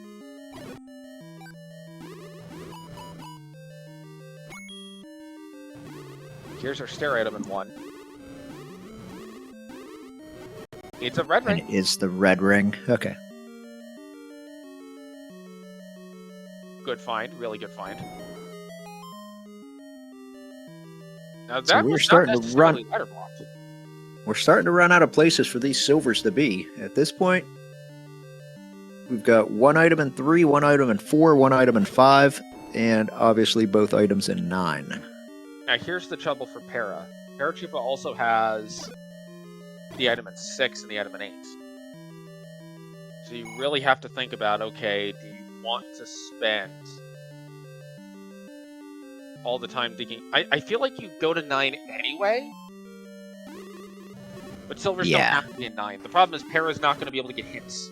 Here's our stair item in 1. It's a red ring. And it is the red ring. Okay. Good find. Really good find. Now that So we're was starting not to run. necessarily ladder blocked. We're starting to run out of places for these silvers to be. At this point, we've got 1 item in 3, 1 item in 4, 1 item in 5, and obviously both items in 9. Now here's the trouble for Para. Paratroopa also has the item in 6 and the item in 8. So you really have to think about, okay, do you want to spend all the time digging? I feel like you go to 9 anyway, but silvers don't have to be in 9. The problem is Para's not going to be able to get hits.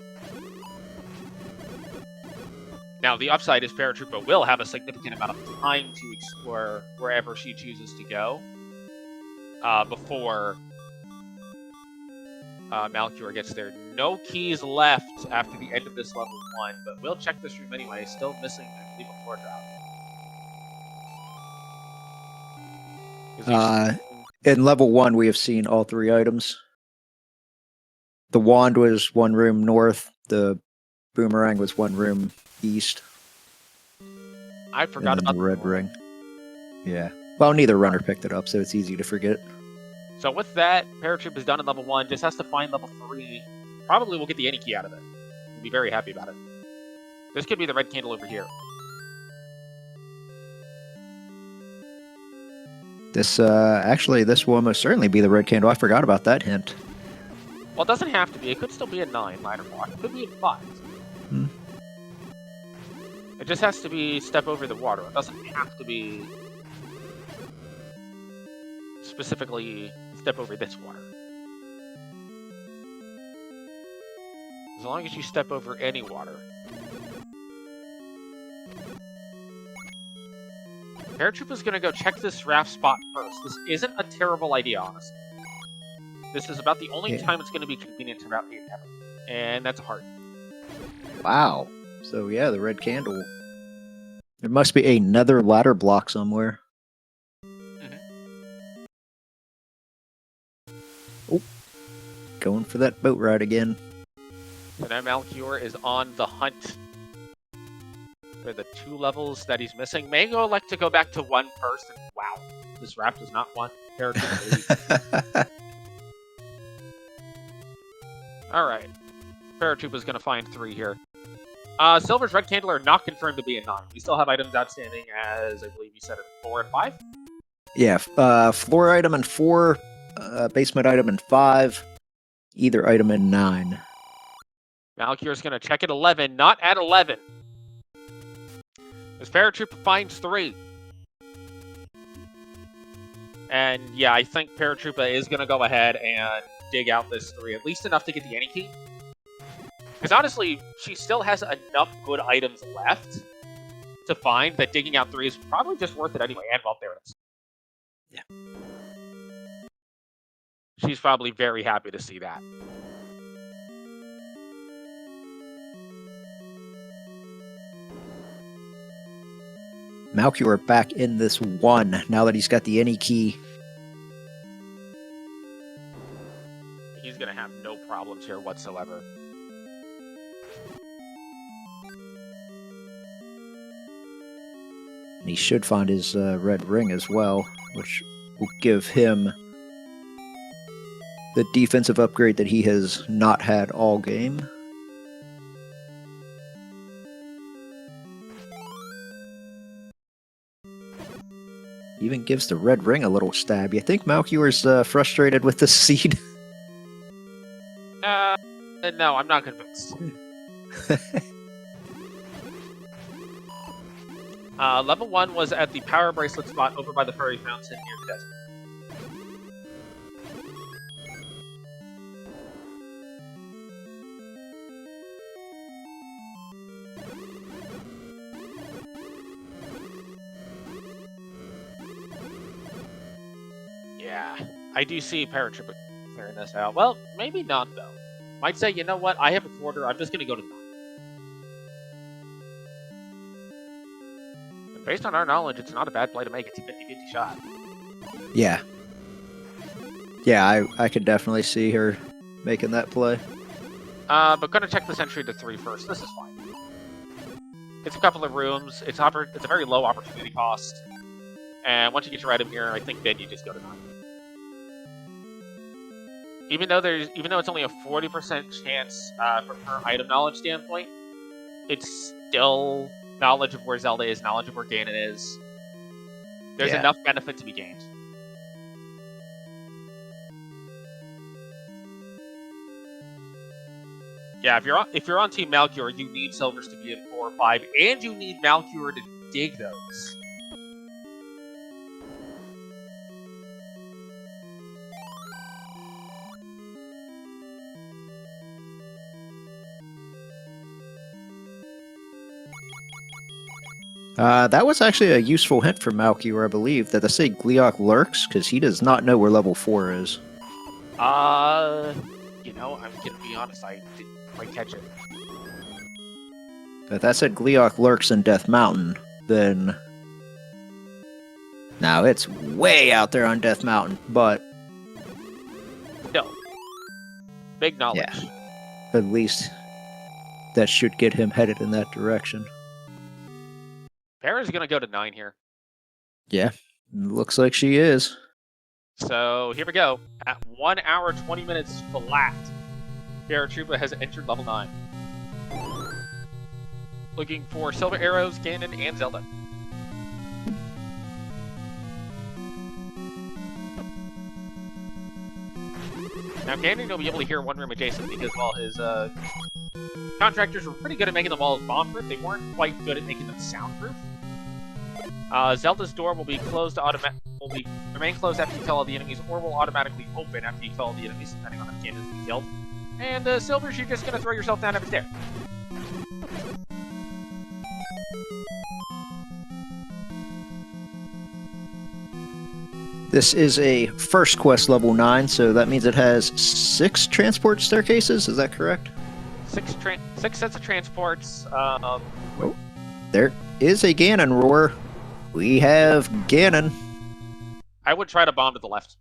Now, the upside is Paratroopa will have a significant amount of time to explore wherever she chooses to go before Malchior gets there. No keys left after the end of this level 1, but we'll check this room anyway. Still missing, I believe, a floor drop. In level 1, we have seen all 3 items. The wand was 1 room north. The boomerang was 1 room east. I forgot about the red ring. Yeah. Well, neither runner picked it up, so it's easy to forget. So with that, Paratroop is done in level 1. Just has to find level 3. Probably will get the any key out of it. We'll be very happy about it. This could be the red candle over here. This actually, this will almost certainly be the red candle. I forgot about that hint. Well, it doesn't have to be. It could still be a 9 ladder block. It could be a 5. Hmm. It just has to be step over the water. It doesn't have to be specifically step over this water. As long as you step over any water. Paratroopa's gonna go check this raft spot first. This isn't a terrible idea, honestly. This is about the only time it's gonna be convenient to route the endeavor. And that's hard. Wow. So yeah, the red candle. There must be another ladder block somewhere. Oh, going for that boat ride again. So now Malchior is on the hunt for the 2 levels that he's missing. May elect to go back to 1 first. And wow, this raft is not 1. Paratroopa. All right, Paratroopa's going to find 3 here. Silver's red candle are not confirmed to be a 9. We still have items outstanding as, I believe you said it, 4 and 5? Yeah, floor item in 4, basement item in 5, either item in 9. Malchior's going to check at 11, not at 11. As Paratroopa finds 3. And yeah, I think Paratroopa is going to go ahead and dig out this 3, at least enough to get the any key. Because honestly, she still has enough good items left to find that digging out 3 is probably just worth it anyway. And well, there it is. Yeah. She's probably very happy to see that. Malchior back in this 1 now that he's got the any key. He's going to have no problems here whatsoever. And he should find his red ring as well, which will give him the defensive upgrade that he has not had all game. Even gives the red ring a little stab. You think Malchior's frustrated with the seed? No, I'm not convinced. Level 1 was at the power bracelet spot over by the furry fountain near the desert. Yeah, I do see Paratroopa clearing figuring this out. Well, maybe not, though. Might say, you know what? I have a quarter. I'm just going to go to 9. And based on our knowledge, it's not a bad play to make. It's a 50-50 shot. Yeah. Yeah, I could definitely see her making that play. But gonna check the sentry to 3 first. This is fine. It's a couple of rooms. It's a very low opportunity cost. And once you get your item here, I think then you just go to 9. Even though it's only a 40% chance from her item knowledge standpoint, it's still knowledge of where Zelda is, knowledge of where Ganon is. There's enough benefit to be gained. Yeah, if you're on Team Malchior, you need silvers to be in 4 or 5, and you need Malchior to dig those. That was actually a useful hint from Malchior, I believe, that they say Gleok lurks, because he does not know where level 4 is. You know, I'm gonna be honest, I didn't quite catch it. If that said Gleok lurks in Death Mountain, then... Now, it's way out there on Death Mountain, but... No. Big knowledge. Yeah. At least that should get him headed in that direction. Para's gonna go to 9 here. Yeah, looks like she is. So, here we go. At 1 hour, 20 minutes flat, Paratroopa has entered level 9. Looking for Silver Arrows, Ganon, and Zelda. Now, Ganon will be able to hear one room adjacent because, well, his contractors were pretty good at making the walls bomb-proof. They weren't quite good at making them soundproof. Zelda's door will be closed remain closed after you kill all the enemies, or will automatically open after you kill all the enemies, depending on if Ganon's been killed. And Silver's, you're just gonna throw yourself down every stair. This is a first quest level 9, so that means it has 6 transport staircases, is that correct? 6 sets of transports. Oh, there is a Ganon roar. We have Ganon. I would try to bomb to the left.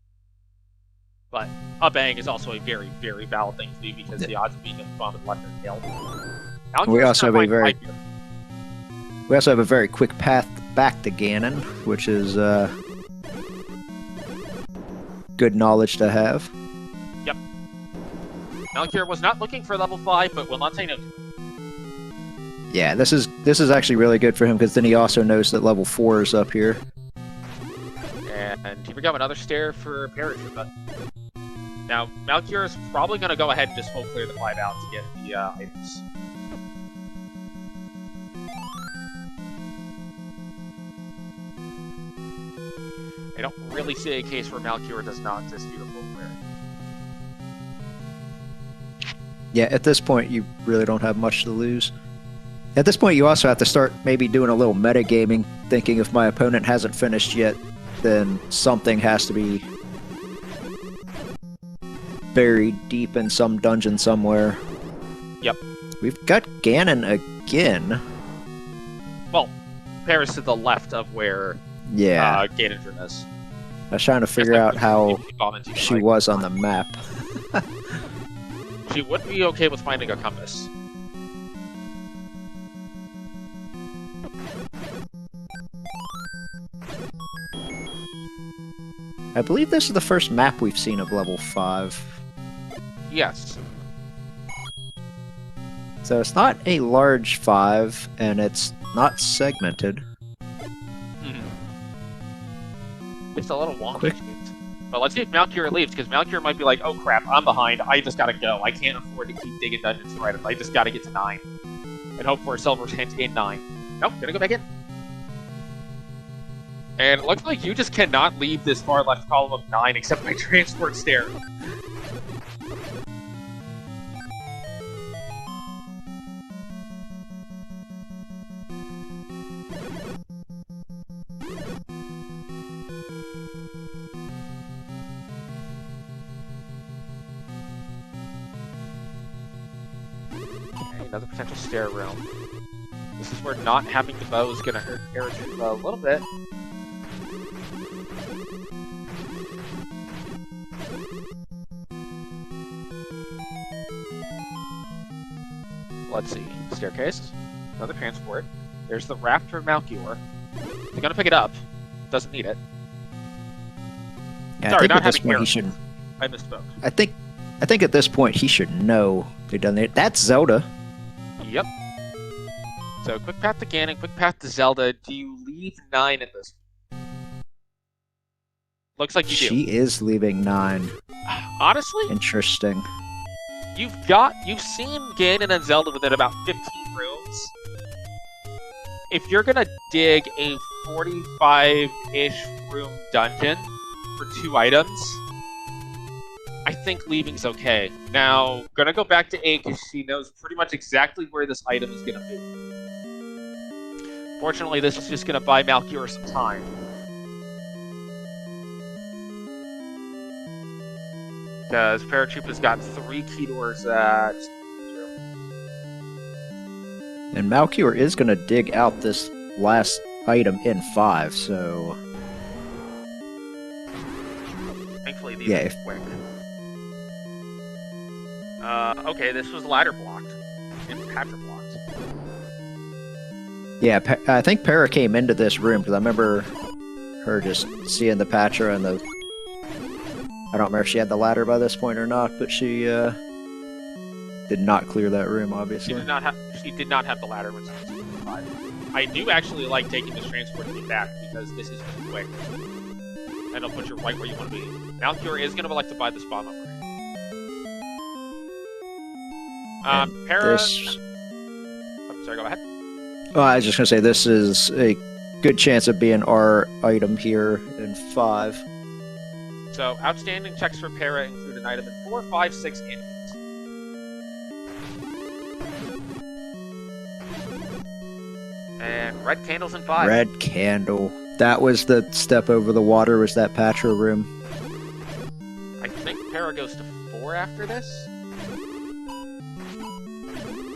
But a bang is also a very, very valid thing to do because the odds of being able to bomb to the left are nil. We also have a very quick path back to Ganon, which is good knowledge to have. Yep. Malchior was not looking for level 5, but will not say no to it. Yeah, this is actually really good for him because then he also knows that level 4 is up here. And here we go, another stair for Paratroopa. Now, Malchior is probably going to go ahead and just full clear the 5 out to get the items. I don't really see a case where Malchior does not just do the full clear. Yeah, at this point, you really don't have much to lose. At this point, you also have to start maybe doing a little metagaming, thinking if my opponent hasn't finished yet, then something has to be buried deep in some dungeon somewhere. Yep. We've got Ganon again. Well, Paris to the left of where Ganon is. I was trying to figure out how she was on the map. She would be okay with finding a compass. I believe this is the first map we've seen of level 5. Yes. So it's not a large 5, and it's not segmented. It's a little wonky. But let's see if Malchior leaves, because Malchior might be like, oh crap, I'm behind, I just gotta go. I can't afford to keep digging dungeons right up. I just gotta get to 9. And hope for a Silver's hint in 9. Nope, gonna go back in. And it looks like you just cannot leave this far left column of 9 except by transport stair. another potential stair room. This is where not having the bow is going to hurt Paratroopa a little bit. Let's see. Staircase. Another transport. There's the Raptor Malchior. They're going to pick it up. Doesn't need it. Yeah, Sorry, I think not at this having point he Paratroopa. should. I misspoke. I think at this point he should know they've done it. That's Zelda. Yep. So, quick path to Ganon, quick path to Zelda. Do you leave 9 at this? Looks like you do. She is leaving 9. Honestly, Interesting. you've seen Ganon and Zelda within about 15 rooms. If you're gonna dig a 45-ish room dungeon for 2 items, I think leaving's okay. Now, gonna go back to A because she knows pretty much exactly where this item is gonna be. Fortunately, this is just gonna buy Malchior some time. Because Paratroopa's got 3 key doors at... And Malchior is going to dig out this last item in 5, so... Thankfully, these Yeah, are quick. Okay, this was ladder blocked. And Patra blocked. Yeah, I think Para came into this room, because I remember her just seeing the Patra and the... I don't remember if she had the ladder by this point or not, but she did not clear that room, obviously. She did not have the ladder when she was 5. I do actually like taking this transport to get back, because this is quick. And it'll put you right where you want to be. Malchior is going to like to buy this bomb upgrade. Para... I'm sorry, go ahead. I was just going to say, this is a good chance of being our item here in 5. So, outstanding checks for Para include an item in 4, 5, 6, and 8. And red candles in 5. Red candle. That was the step over the water, was that Patra room. I think Para goes to 4 after this.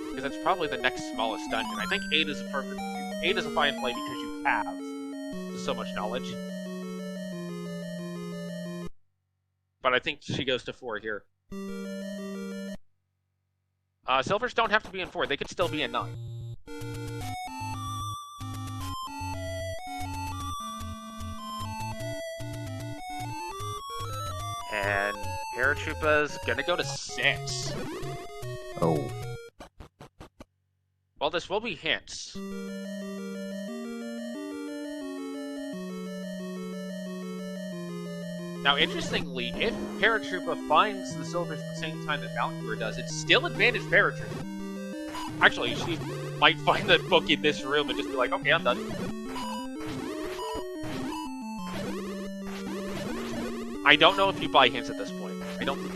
Because that's probably the next smallest dungeon. I think 8 is a perfect... 8 is a fine play because you have so much knowledge. But I think she goes to 4 here. Silvers don't have to be in 4. They could still be in 9. And Paratroopa's gonna go to 6. Oh. Well, this will be hints. Now, interestingly, if Paratroopa finds the silvers at the same time that Malchior does, it's still advantage Paratroopa. Actually, she might find the book in this room and just be like, okay, I'm done. I don't know if you buy hints at this point. I don't think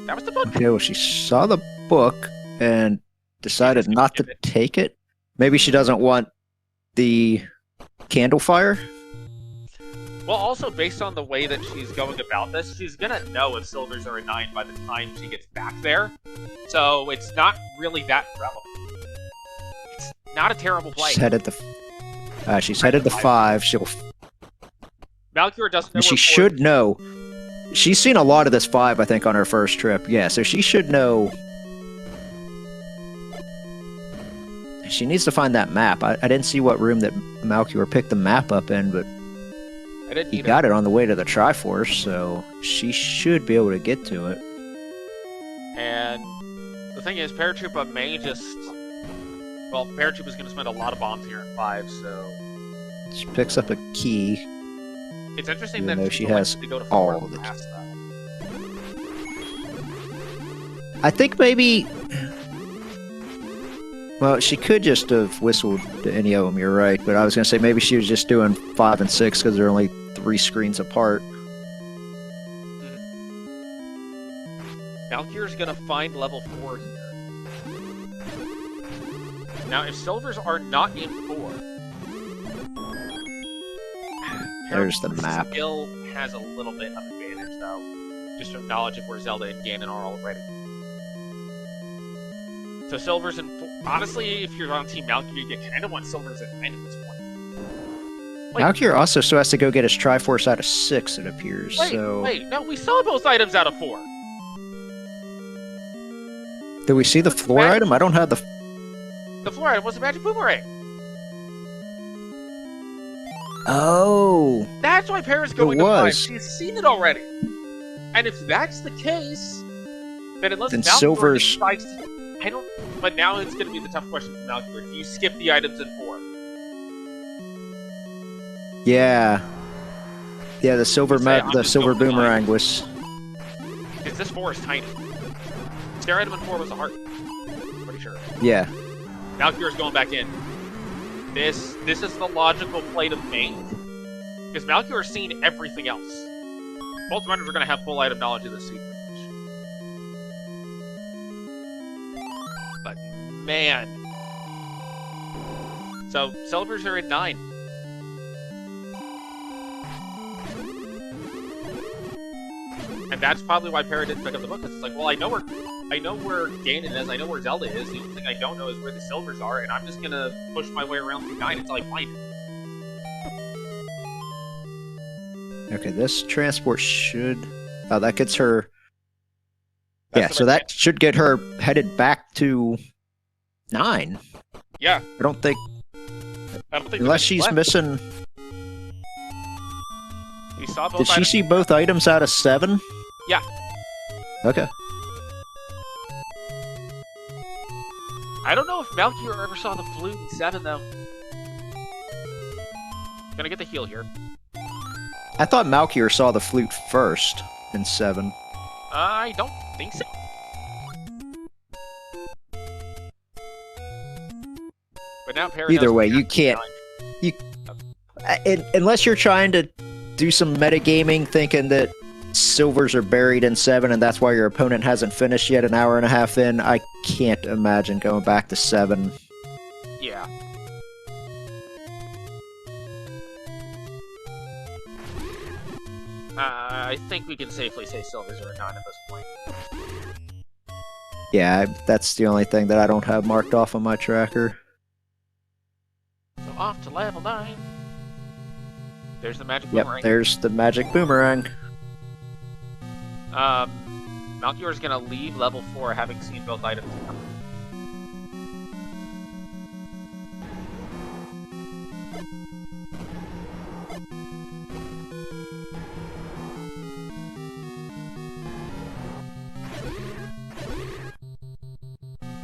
that was the book. Okay, well, she saw the book and decided not to take it. Maybe she doesn't want the candle fire? Well, also, based on the way that she's going about this, she's gonna know if silvers are a 9 by the time she gets back there. So, it's not really that relevant. It's not a terrible play. She's headed to 5. She'll... Malchior doesn't know She where should know. She's seen a lot of this 5, I think, on her first trip. Yeah, so she should know. She needs to find that map. I didn't see what room that Malchior picked the map up in, but I didn't he got it on the way to the Triforce, so she should be able to get to it. And the thing is, Paratroopa may just... Well, Paratroopa's going to spend a lot of bombs here in 5, so... She picks up a key. It's interesting Even that though she has to go to all 4 of it. past that. I think maybe... Well, she could just have whistled to any of them, you're right, but I was going to say maybe she was just doing 5 and 6 because they're only 3 screens apart. Malchior's going to find level 4 here. Now, if silvers are not in 4... There's the map. Skill has a little bit of advantage, though. Just from knowledge of where Zelda and Ganon are already. So silver's in 4. Honestly, if you're on Team Malchior, you kind of want silver's in 9 at this point. Wait. Malchior also still has to go get his Triforce out of 6, it appears. Wait, no, we saw both items out of 4. Do we see the floor item? I don't have the... The floor item was a magic boomerang. Oh! That's why Para's going to 5. was. She's seen it already. And if that's the case, then unless Then Malchior silver's... decides to... I don't... But now it's going to be the tough question for Malchior. Do you skip the items in 4? Yeah. Yeah, the silver I'm silver just going boomerang was... Because this 4 is tiny. Stair item in 4 was a heart. Pretty sure. Yeah. Malchior's going back in. This is the logical play to make. Because Malchior's seen everything else. Both runners are going to have full item knowledge of this seed. But, man. So, silvers are in 9. And that's probably why Para didn't pick up the book, because it's like, well, I know where Ganon is, I know where Zelda is, the only thing I don't know is where the silvers are, and I'm just gonna push my way around through 9 until I find it. Okay, this transport should... Oh, that gets her... That's yeah, so that should get her headed back to 9. Yeah. I don't think... Unless she's missing... You saw both Did she items? see both items out of 7? Yeah. Okay. I don't know if Malchior ever saw the flute in 7, though. Gonna get the heal here. I thought Malchior saw the flute first in 7. I don't think so. But now Para Either knows way, we have you to can't... nine. Unless you're trying to do some metagaming thinking that silvers are buried in 7 and that's why your opponent hasn't finished yet an hour and a half in, I can't imagine going back to 7. Yeah. I think we can safely say silvers are a 9 at this point. Yeah, that's the only thing that I don't have marked off on my tracker. So off to level 9. There's the magic Yep, boomerang. there's the magic boomerang. Malchior's gonna leave level 4 having seen both items.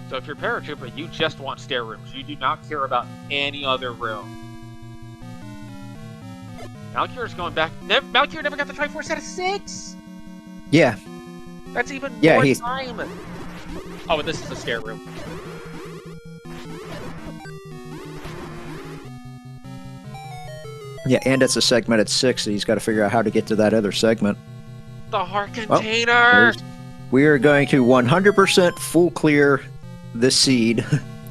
So if you're Paratroopa, you just want stair rooms. You do not care about any other room. Malchior's going back. Malchior never got the Triforce out of 6! Yeah. That's even Yeah, more he's... time! Oh, and this is the stair room. Yeah, and it's a segment at 6, so he's got to figure out how to get to that other segment. The heart container! We are going to 100% full clear this seed,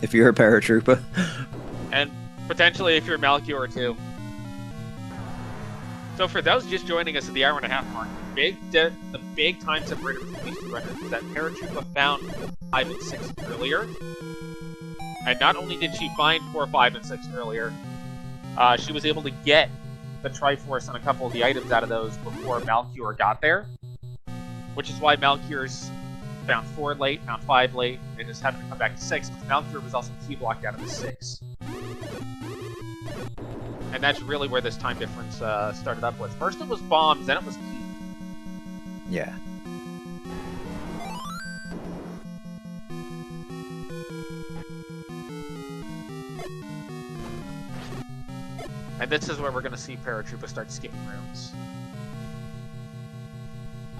if you're a Paratroopa. And potentially if you're Malchior too. So for those just joining us at the hour and a half mark, the big time separator between these two records is that Paratroopa found 5 and 6 earlier. And not only did she find 4, 5, and 6 earlier, she was able to get the Triforce and a couple of the items out of those before Malchior got there. Which is why Malchior's found 4 late, found 5 late, and just having to come back to 6, because Malchior was also key blocked out of the 6. And that's really where this time difference started up with. First it was bombs, then it was key. Yeah. And this is where we're going to see Paratroopa start skipping rooms.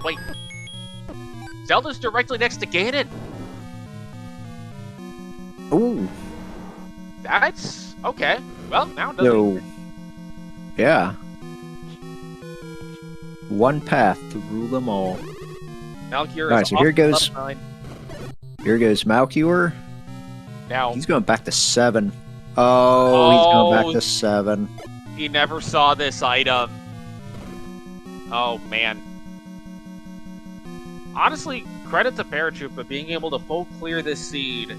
Wait. Zelda's directly next to Ganon! Ooh. That's... okay. Well, now it doesn't... No. Yeah. One path to rule them all. Malchior Alright, is so off here goes... to level 9. Here goes Malchior. Now... He's going back to 7. Oh, he's going back to 7. He never saw this item. Oh, man. Honestly, credit to Paratroopa being able to full clear this seed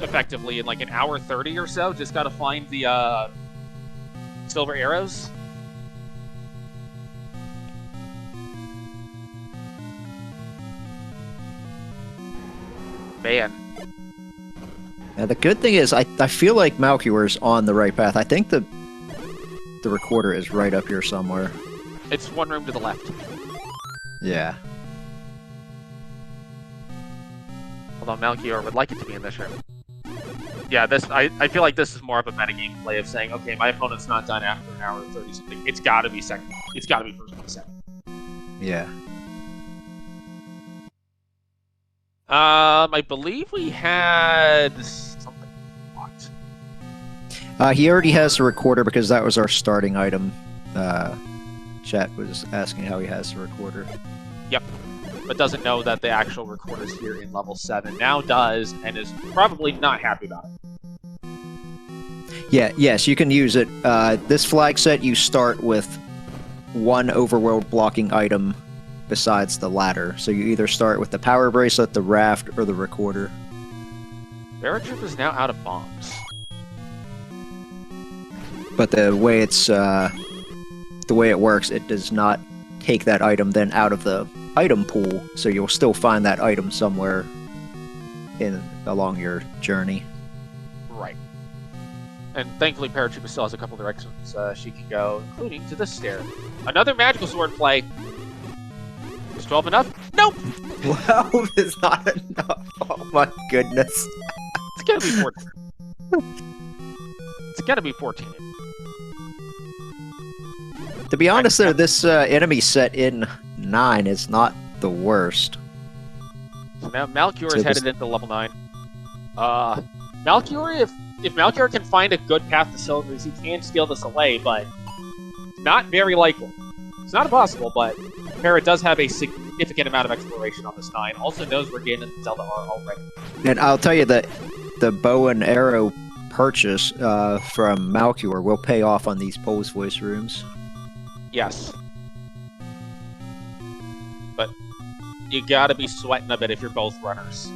effectively in like an hour 30 or so. Just got to find the silver arrows. Man. Yeah, the good thing is, I feel like Malchior's on the right path. I think the recorder is right up here somewhere. It's one room to the left. Yeah. Although Malchior would like it to be in this room. Yeah, I feel like this is more of a metagame play of saying, okay, my opponent's not done after an hour and 30 something. It's got to be second. It's got to be first 27. Yeah. I believe we had something locked. He already has the recorder because that was our starting item. Chat was asking how he has the recorder. Yep. But doesn't know that the actual recorder's here in level 7. Now does, and is probably not happy about it. Yeah, yes, you can use it. This flag set, you start with one overworld blocking item besides the ladder. So you either start with the power bracelet, the raft, or the recorder. Paratroopa is now out of bombs. But the way it's the way it works, it does not take that item then out of the item pool, so you'll still find that item somewhere along your journey. Right. And thankfully, Paratroopa still has a couple directions she can go, including to the stair. Another magical sword play. Is 12 enough? Nope! 12 is not enough. Oh my goodness. It's gotta be 14. It's gotta be 14. To be honest, though, this enemy set in 9 is not the worst. So now Malchior is headed into level 9. Malchior, if Malchior can find a good path to silvers, he can steal this away, but not very likely. It's not impossible, but Para does have a significant amount of exploration on this 9. Also knows we're getting into Zelda R already. And I'll tell you that the bow and arrow purchase from Malchior will pay off on these Pole's Voice rooms. Yes. But you gotta be sweating a bit if you're both runners.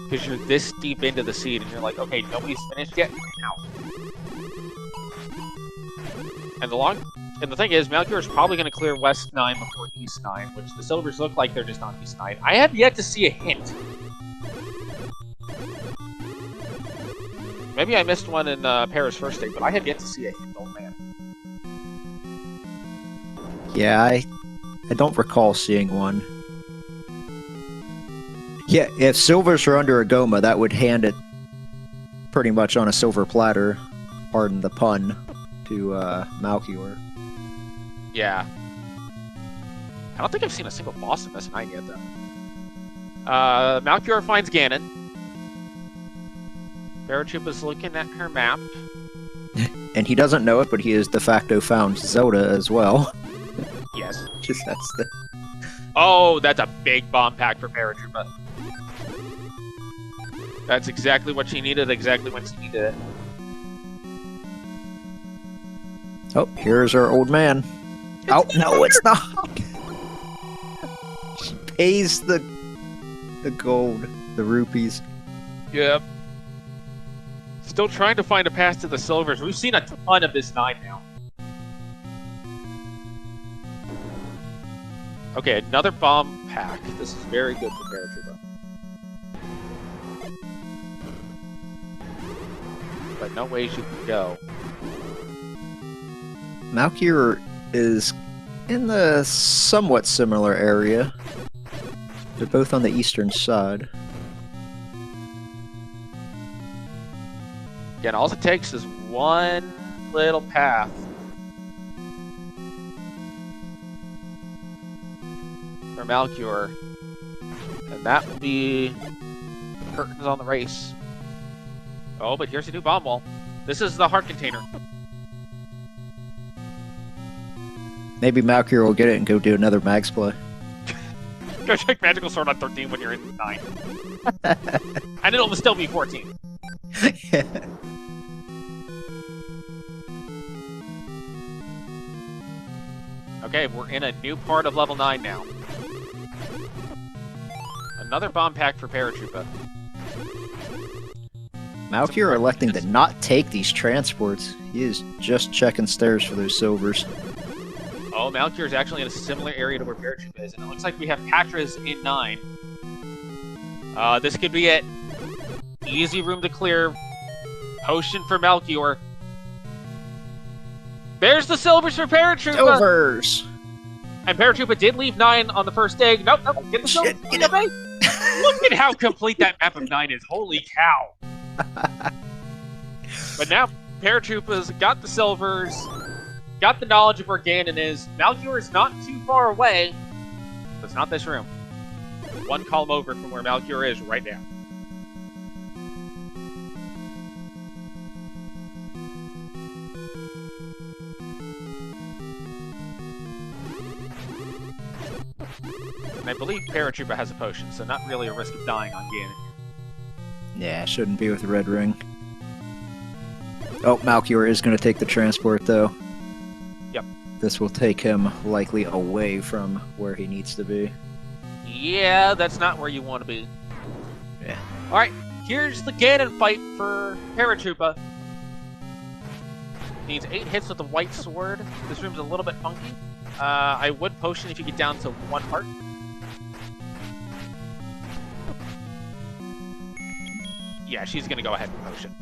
Because you're this deep into the seed and you're like, okay, nobody's finished yet? Now. And the thing is, Malchior is probably going to clear West 9 before East 9, which the silvers look like they're just on East 9. I have yet to see a hint. Maybe I missed one in Para's first state, but I have yet to see a hint, old man. Yeah, I don't recall seeing one. Yeah, if silvers are under a Goma, that would hand it pretty much on a silver platter, pardon the pun, to Malchior. Yeah. I don't think I've seen a single boss in this 9 yet, though. Malchior finds Ganon. Paratroopa's looking at her map. And he doesn't know it, but he has de facto found Zelda as well. Yes. Just that's the... Oh, that's a big bomb pack for Paratroopa. That's exactly what she needed, exactly when she needed it. Oh, here's our old man. Oh, no, it's not! She pays the gold, the rupees. Yep. Still trying to find a path to the silvers. We've seen a ton of this 9 now. Okay, another bomb pack. This is very good for Paratroopa. But no ways you can go. Malchior is in the somewhat similar area. They're both on the eastern side. Again, all it takes is one little path. For Malchior. And that will be curtains on the race. Oh, but here's a new bomb wall. This is the heart container. Maybe Malchior will get it and go do another Mags play. Go check Magical Sword on 13 when you're in 9. And it'll still be 14. Yeah. Okay, we're in a new part of level 9 now. another bomb pack for Paratroopa. Malchior electing to not take these transports. He is just checking stairs for those silvers. Oh, Malchior is actually in a similar area to where Paratroopa is, and it looks like we have Patras in 9. This could be it. Easy room to clear. Potion for Malchior. There's the silvers for Paratroopa! Silvers! And Paratroopa did leave 9 on the first egg. Nope, get the silvers. Look at how complete that map of 9 is. Holy cow. But now Paratroopa's got the silvers, got the knowledge of where Ganon is. Malchior is not too far away, but it's not this room. One column over from where Malchior is right now. And I believe Paratroopa has a potion, so not really a risk of dying on Ganon. Yeah, shouldn't be with the red ring. Oh, Malchior is going to take the transport, though. Yep. This will take him likely away from where he needs to be. Yeah, that's not where you want to be. Yeah. Alright, here's the Ganon fight for Paratroopa. Needs 8 hits with the white sword. This room's a little bit funky. I would potion if you get down to 1 heart. Yeah, she's gonna go ahead and potion.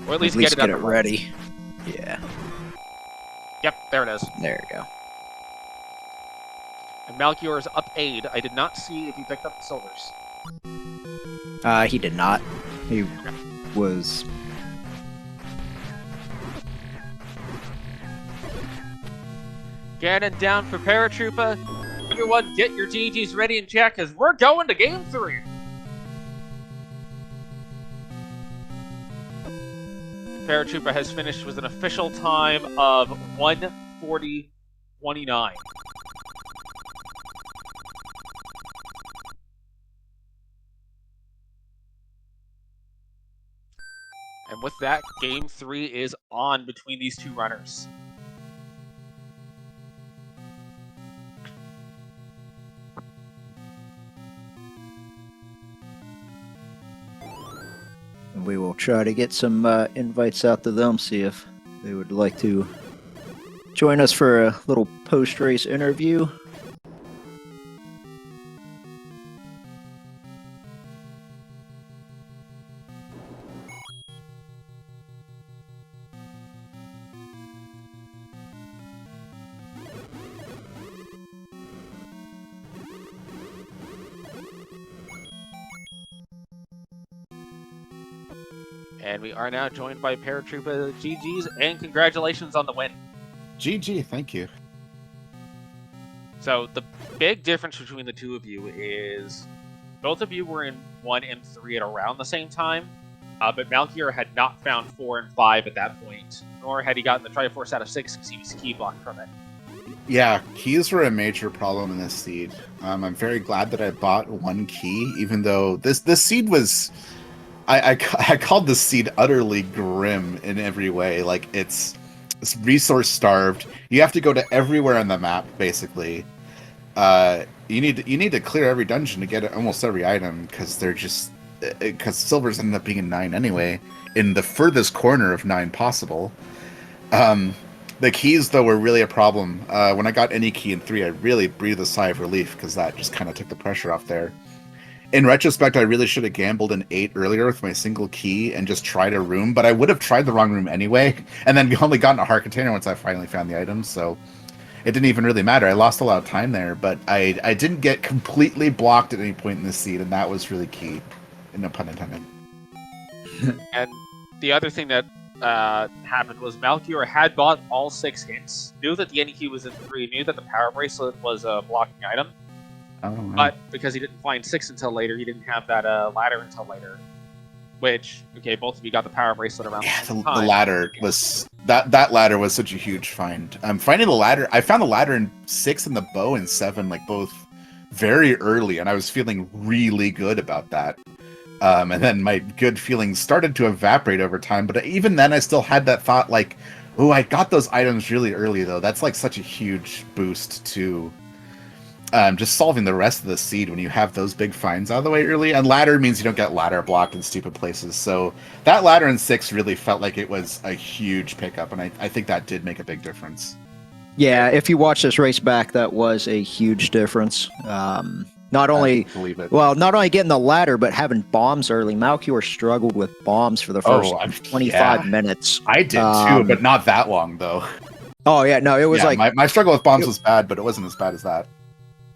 Or at least get it ready. Yeah. Yep, there it is. There you go. And Malchior is up aid. I did not see if he picked up the silvers. He did not. He was... Ganon down for Paratroopa. Everyone get your GGs ready and check, because we're going to Game 3. Paratroopa has finished with an official time of 1:40.29. And with that, Game 3 is on between these two runners. We will try to get some invites out to them, see if they would like to join us for a little post-race interview. And we are now joined by Paratroopa. GG's, and congratulations on the win. GG, thank you. So the big difference between the two of you is both of you were in 1 and 3 at around the same time, but Malchior had not found 4 and 5 at that point, nor had he gotten the Triforce out of 6 because he was key blocked from it. Yeah, keys were a major problem in this seed. I'm very glad that I bought 1 key, even though this seed was... I called this seed utterly grim in every way. Like, it's resource starved. You have to go to everywhere on the map, basically. You need to clear every dungeon to get almost every item, because they're just... Because silvers ended up being in 9 anyway, in the furthest corner of 9 possible. The keys, though, were really a problem. When I got any key in 3, I really breathed a sigh of relief, because that just kind of took the pressure off there. In retrospect, I really should have gambled an 8 earlier with my single key and just tried a room, but I would have tried the wrong room anyway, and then only gotten a heart container once I finally found the items, so it didn't even really matter. I lost a lot of time there, but I didn't get completely blocked at any point in this seed, and that was really key. No pun intended. And the other thing that happened was Malchior had bought all 6 hints, knew that the NEQ was in 3, knew that the power bracelet was a blocking item, but because he didn't find 6 until later, he didn't have that ladder until later. Which, okay, both of you got the power bracelet around the same time. The ladder was... That ladder was such a huge find. Finding the ladder... I found the ladder in 6 and the bow in 7, like, both very early, and I was feeling really good about that. And then my good feelings started to evaporate over time, but even then I still had that thought, like, oh, I got those items really early, though. That's, like, such a huge boost to just solving the rest of the seed when you have those big finds out of the way early. And ladder means you don't get ladder blocked in stupid places. So that ladder in 6 really felt like it was a huge pickup, and I think that did make a big difference. Yeah, if you watch this race back, that was a huge difference. Not only getting the ladder, but having bombs early. Malchior struggled with bombs for the first 25 minutes. I did too, but not that long though. Oh yeah, no, it was like my struggle with bombs was bad, but it wasn't as bad as that.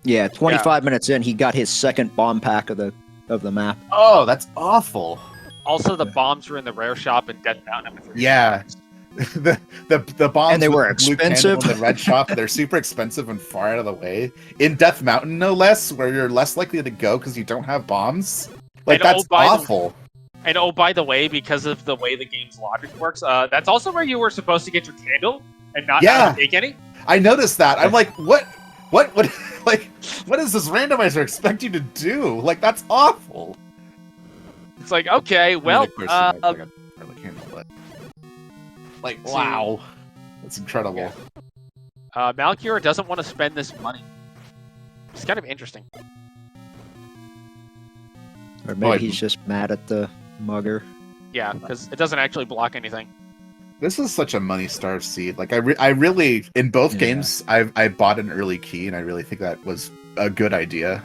Yeah, 25 minutes in, he got his second bomb pack of the map. Oh, that's awful. Also, the bombs were in the rare shop in Death Mountain. Yeah. the bombs, and they were with the blue expensive. candle in the red shop, they're super expensive and far out of the way. In Death Mountain, no less, where you're less likely to go because you don't have bombs. Like, that's awful. And oh, by the way, because of the way the game's logic works, that's also where you were supposed to get your candle and not take any. I noticed that. I'm like, what, like, what does this randomizer expect you to do? Like, that's awful. It's like, okay, well, like, wow, that's incredible. Yeah. Malchior doesn't want to spend this money. It's kind of interesting. Or maybe he's just mad at the mugger. Yeah, because it doesn't actually block anything. This is such a money-starved seed. Like, I really, in both games, I bought an early key, and I really think that was a good idea.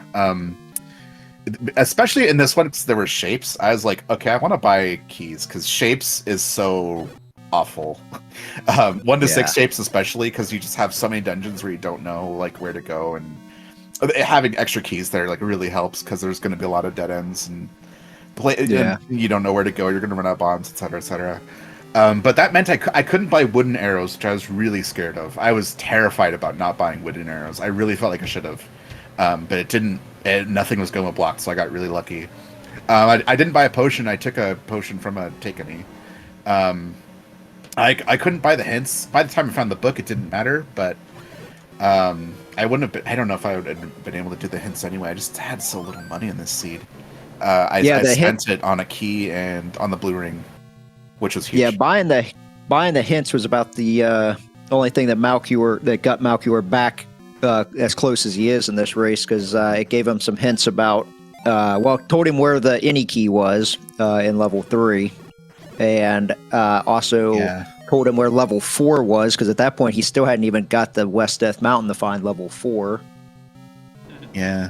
Especially in this one, because there were shapes. I was like, okay, I want to buy keys, because shapes is so awful. 1 to 6 shapes especially, because you just have so many dungeons where you don't know like where to go, and having extra keys there like really helps, because there's going to be a lot of dead ends and you don't know where to go, you're going to run out of bombs, etc, etc. But that meant I couldn't buy wooden arrows, which I was really scared of. I was terrified about not buying wooden arrows. I really felt like I should have, but it didn't. Nothing was going to block, so I got really lucky. I didn't buy a potion. I took a potion from a Takeni. I couldn't buy the hints. By the time I found the book, it didn't matter, but I wouldn't have been, I don't know if I would have been able to do the hints anyway. I just had so little money in this seed. I spent it on a key and on the blue ring, which was huge. Yeah, buying the hints was about the only thing that got Malchior back as close as he is in this race, because it gave him some hints about told him where the any key was in level 3. And also told him where level 4 was, because at that point he still hadn't even got the West Death Mountain to find level 4. Yeah.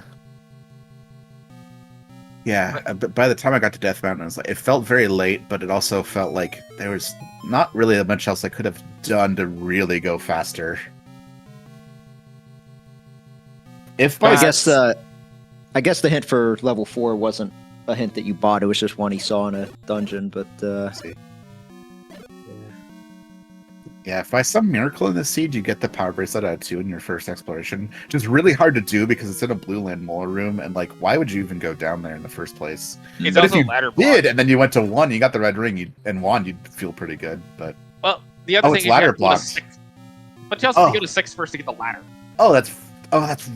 But by the time I got to Death Mountain, I was like, it felt very late, but it also felt like there was not really much else I could have done to really go faster. I guess the hint for level 4 wasn't a hint that you bought. It was just one he saw in a dungeon, but yeah, if by some miracle in the seed you get the power bracelet at 2 in your first exploration, which is really hard to do because it's in a blue land molar room, and like, why would you even go down there in the first place? It's but also if you ladder did, and then you went to 1, you got the red ring, you'd feel pretty good. But the other thing it's ladder blocked. But you also have to go to 6 first to get the ladder. Oh, that's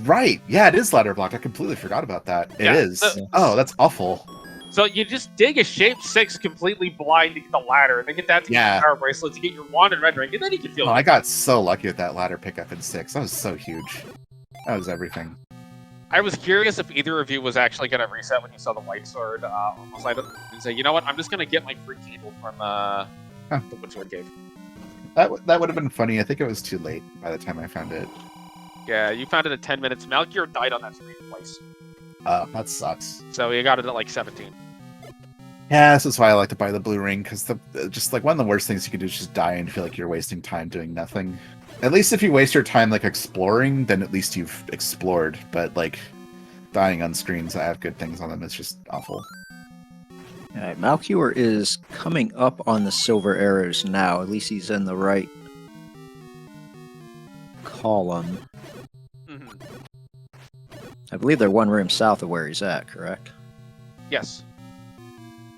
right. Yeah, it is ladder blocked. I completely forgot about that. It is. That's awful. So you just dig a shape 6 completely blind to get the ladder, and then get that to get the power bracelet to get your wand and red ring, and then you can feel I got so lucky with that ladder pickup in 6. That was so huge. That was everything. I was curious if either of you was actually going to reset when you saw the white sword almost light up and say, you know what, I'm just going to get my free candle from the wood sword cave. That would have been funny. I think it was too late by the time I found it. Yeah, you found it at 10 minutes. Malchior died on that screen twice. That sucks. So you got it at like 17. Yeah, this is why I like to buy the blue ring, because just like one of the worst things you can do is just die and feel like you're wasting time doing nothing. At least if you waste your time like exploring, then at least you've explored. But like dying on screens that have good things on them is just awful. All right, Malchior is coming up on the silver arrows now. At least he's in the right column. Mm-hmm. I believe they're one room south of where he's at, correct? Yes.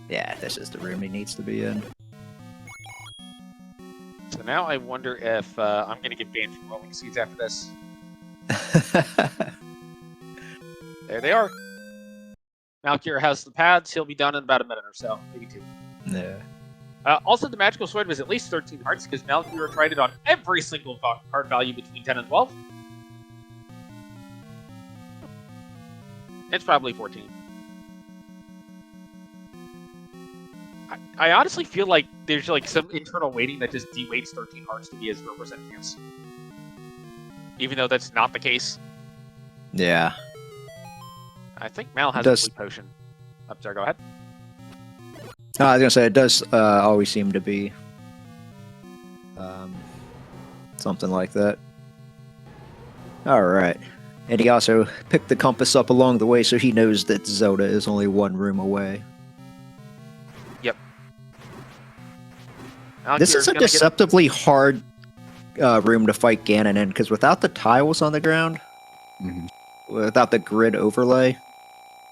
Yeah, this is the room he needs to be in. So now I wonder if I'm going to get banned from rolling seeds after this. There they are. Malchior has the pads. He'll be done in about a minute or so, maybe 2. Yeah. Also, the magical sword was at least 13 hearts, because Malchior tried it on every single card value between 10 and 12. It's probably 14. I honestly feel like there's like some internal weighting that just de-weights 13 hearts to be a 0% chance. Even though that's not the case. Yeah. I think Mal has Does- a blue potion. I'm sorry, go ahead. No, I was gonna say it does always seem to be something like that. All right, and he also picked the compass up along the way, so he knows that Zelda is only one room away. Yep. This is a deceptively hard room to fight Ganon in, because without the tiles on the ground, without the grid overlay,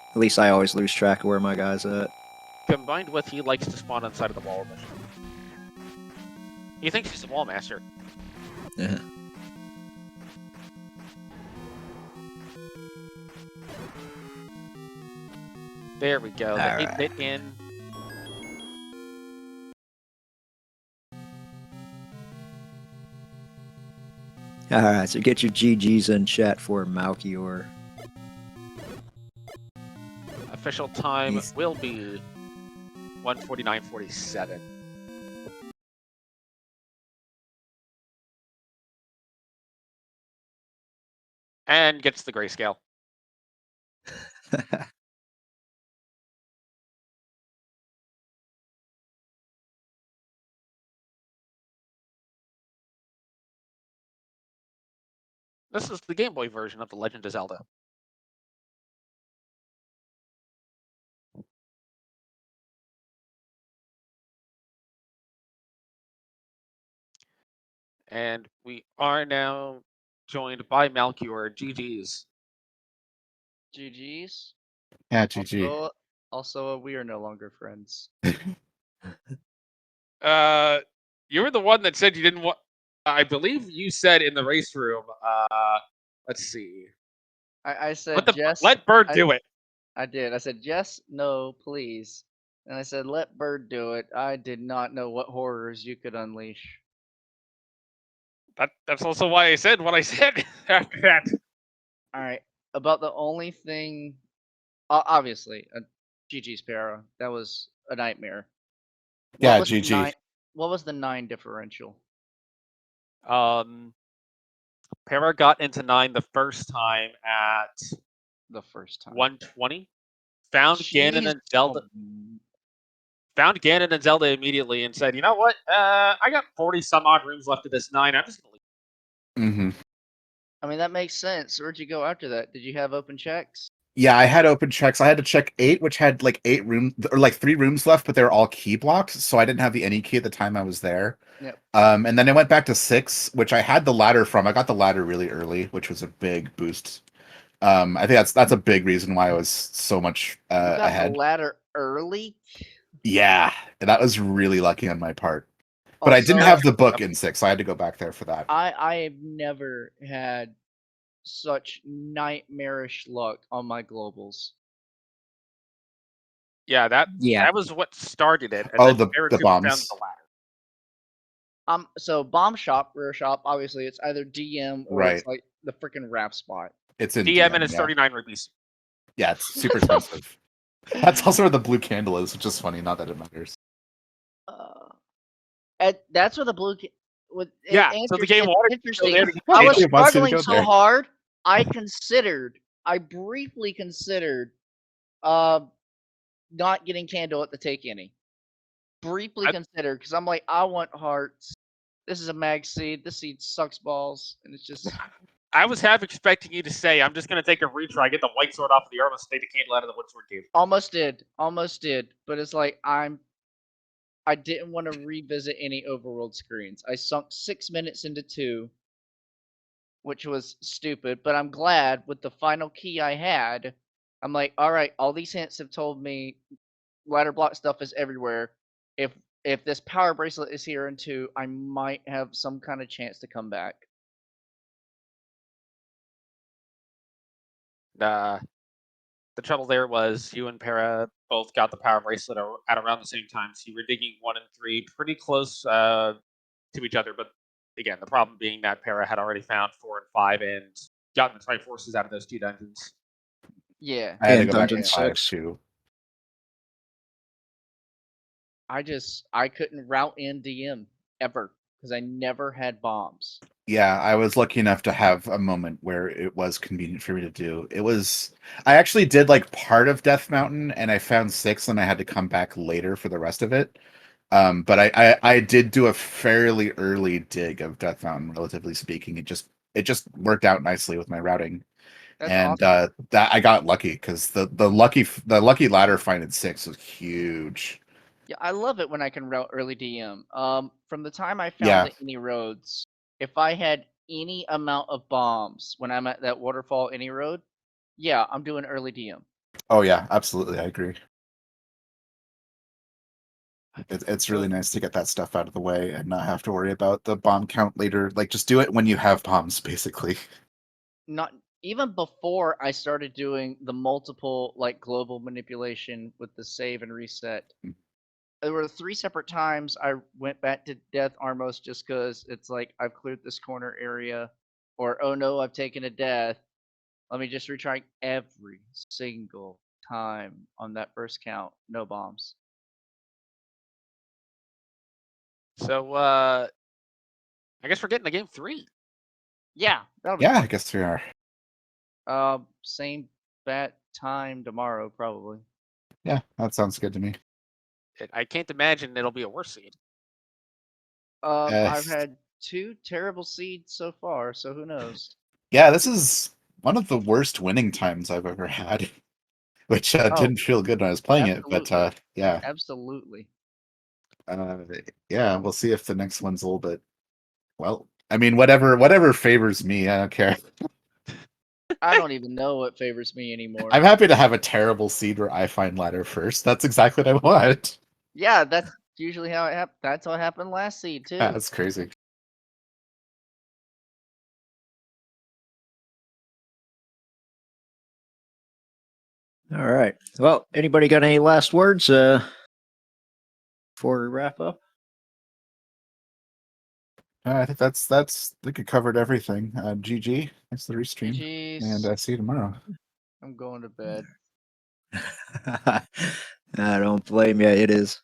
at least I always lose track of where my guy's at. Combined with he likes to spawn on the side of the wall. He thinks he's a wall master. Yeah. There we go. The 8-bit in. Alright, so get your GGs in chat for Malchior. Official time will be 1:49:47. And gets the grayscale. This is the Game Boy version of The Legend of Zelda. And we are now joined by Malchior. GG's. GG's. Yeah, GG. Also, we are no longer friends. You were the one that said you didn't want. I believe you said in the race room. Let's see. I said, let Bird do it. I did. I said, yes, no, please. And I said, let Bird do it. I did not know what horrors you could unleash. That's also why I said what I said after that. All right. About the only thing, obviously, GG's Para. That was a nightmare. Yeah, GG. What was the 9 differential? Para got into 9 the first time at 120. Found Ganon and Zelda. Found Ganon and Zelda immediately and said, "You know what? I got 40 some odd rooms left of this 9. I'm just gonna leave." I mean, that makes sense. Where'd you go after that? Did you have open checks? Yeah, I had open checks. I had to check 8, which had like 8 rooms or like 3 rooms left, but they were all key blocked, so I didn't have the any key at the time I was there. Yep. And then I went back to 6, which I had the ladder from. I got the ladder really early, which was a big boost. I think that's a big reason why I was so much you got ahead. The ladder early? Yeah, that was really lucky on my part. But I didn't have the book in 6, so I had to go back there for that. I have never had such nightmarish luck on my globals. Yeah, that was what started it. And the bombs. Found the ladder. So bomb shop, rare shop, obviously it's either DM or it's like the freaking rap spot. It's in DM and it's 39 rupees. Yeah, it's super expensive. That's also where the blue candle is, which is funny. Not that it matters. That's where the blue. So the game water. Interesting. I was struggling so hard. I briefly considered, not getting candle at the take any. Briefly considered because I'm like, I want hearts. This is a mag seed. This seed sucks balls, and it's just. I was half expecting you to say, "I'm just going to take a retry, get the white sword off of the armor, take the candle out of the wood sword cave." Almost did, but it's like I didn't want to revisit any overworld screens. I sunk 6 minutes into 2, which was stupid, but I'm glad with the final key I had. I'm like, all right, all these hints have told me ladder block stuff is everywhere. If this power bracelet is here in 2, I might have some kind of chance to come back. The trouble there was you and Para both got the power bracelet at around the same time, so you were digging 1 and 3 pretty close to each other. But again, the problem being that Para had already found 4 and 5 and gotten the Triforces out of those 2 dungeons. Yeah. I had to And go back Dungeon to 5 6. too. I couldn't route in DM ever because I never had bombs. Yeah, I was lucky enough to have a moment where it was convenient for me to do. I actually did like part of Death Mountain and I found 6 and I had to come back later for the rest of it. But I did do a fairly early dig of Death Mountain, relatively speaking. It just worked out nicely with my routing. That's And awesome. that I got lucky because the lucky ladder find at 6 was huge. Yeah, I love it when I can route early DM. From the time I found Yeah. the any roads, if I had any amount of bombs when I'm at that waterfall any road, yeah, I'm doing early DM. Oh yeah, absolutely, I agree. It's really nice to get that stuff out of the way and not have to worry about the bomb count later. Like, just do it when you have bombs, basically. Not even before I started doing the multiple like global manipulation with the save and reset. There were 3 separate times I went back to Death Armos just because it's like I've cleared this corner area, or oh no, I've taken a death. Let me just retry every single time on that first count. No bombs. So I guess we're getting to game 3. Yeah, that'll be Yeah, I fun. guess we are. Same bat time tomorrow probably. Yeah, that sounds good to me. I can't imagine it'll be a worse seed. I've had 2 terrible seeds so far, so who knows? Yeah, this is one of the worst winning times I've ever had, which didn't feel good when I was playing it. But absolutely. yeah, Absolutely. yeah, we'll see if the next one's a little bit. Well, I mean, whatever favors me, I don't care. I don't even know what favors me anymore. I'm happy to have a terrible seed where I find ladder first. That's exactly what I want. Yeah, that's usually how it happened. That's what happened last seed too. Yeah, that's crazy. All right. Well, anybody got any last words before we wrap up? I think I think it covered everything. GG, thanks for the restream, GG's. and see you tomorrow. I'm going to bed. I don't blame you. It is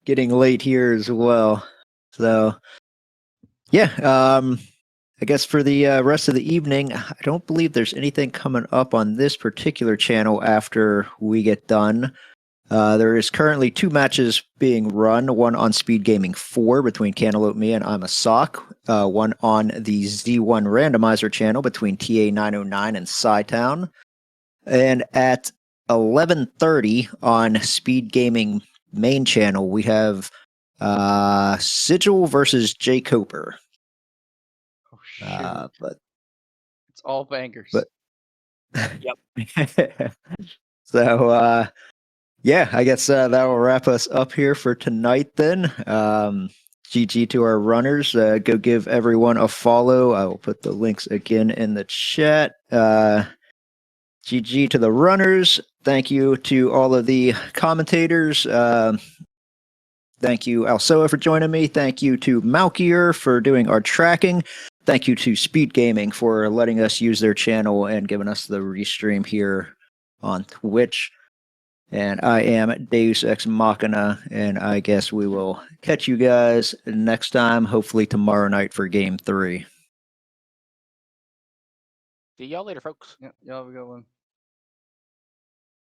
getting late here as well. So, yeah. I guess for the rest of the evening, I don't believe there's anything coming up on this particular channel after we get done. There is currently 2 matches being run, one on Speed Gaming 4 between Cantaloupe Me and I'm a Sock, one on the Z1 Randomizer channel between TA909 and Sci-Town, and at 11:30 on Speed Gaming main channel, we have Sigil versus Jay Coper. Oh shoot. But It's all bangers. but Yep. So, yeah, I guess that will wrap us up here for tonight then. GG to our runners. Go give everyone a follow. I will put the links again in the chat. GG to the runners. Thank you to all of the commentators. Thank you, Alsoa, for joining me. Thank you to Malchior for doing our tracking. Thank you to Speed Gaming for letting us use their channel and giving us the restream here on Twitch. And I am Deus Ex Machina, and I guess we will catch you guys next time, hopefully tomorrow night for Game 3. See y'all later, folks. Yeah, y'all have a good one.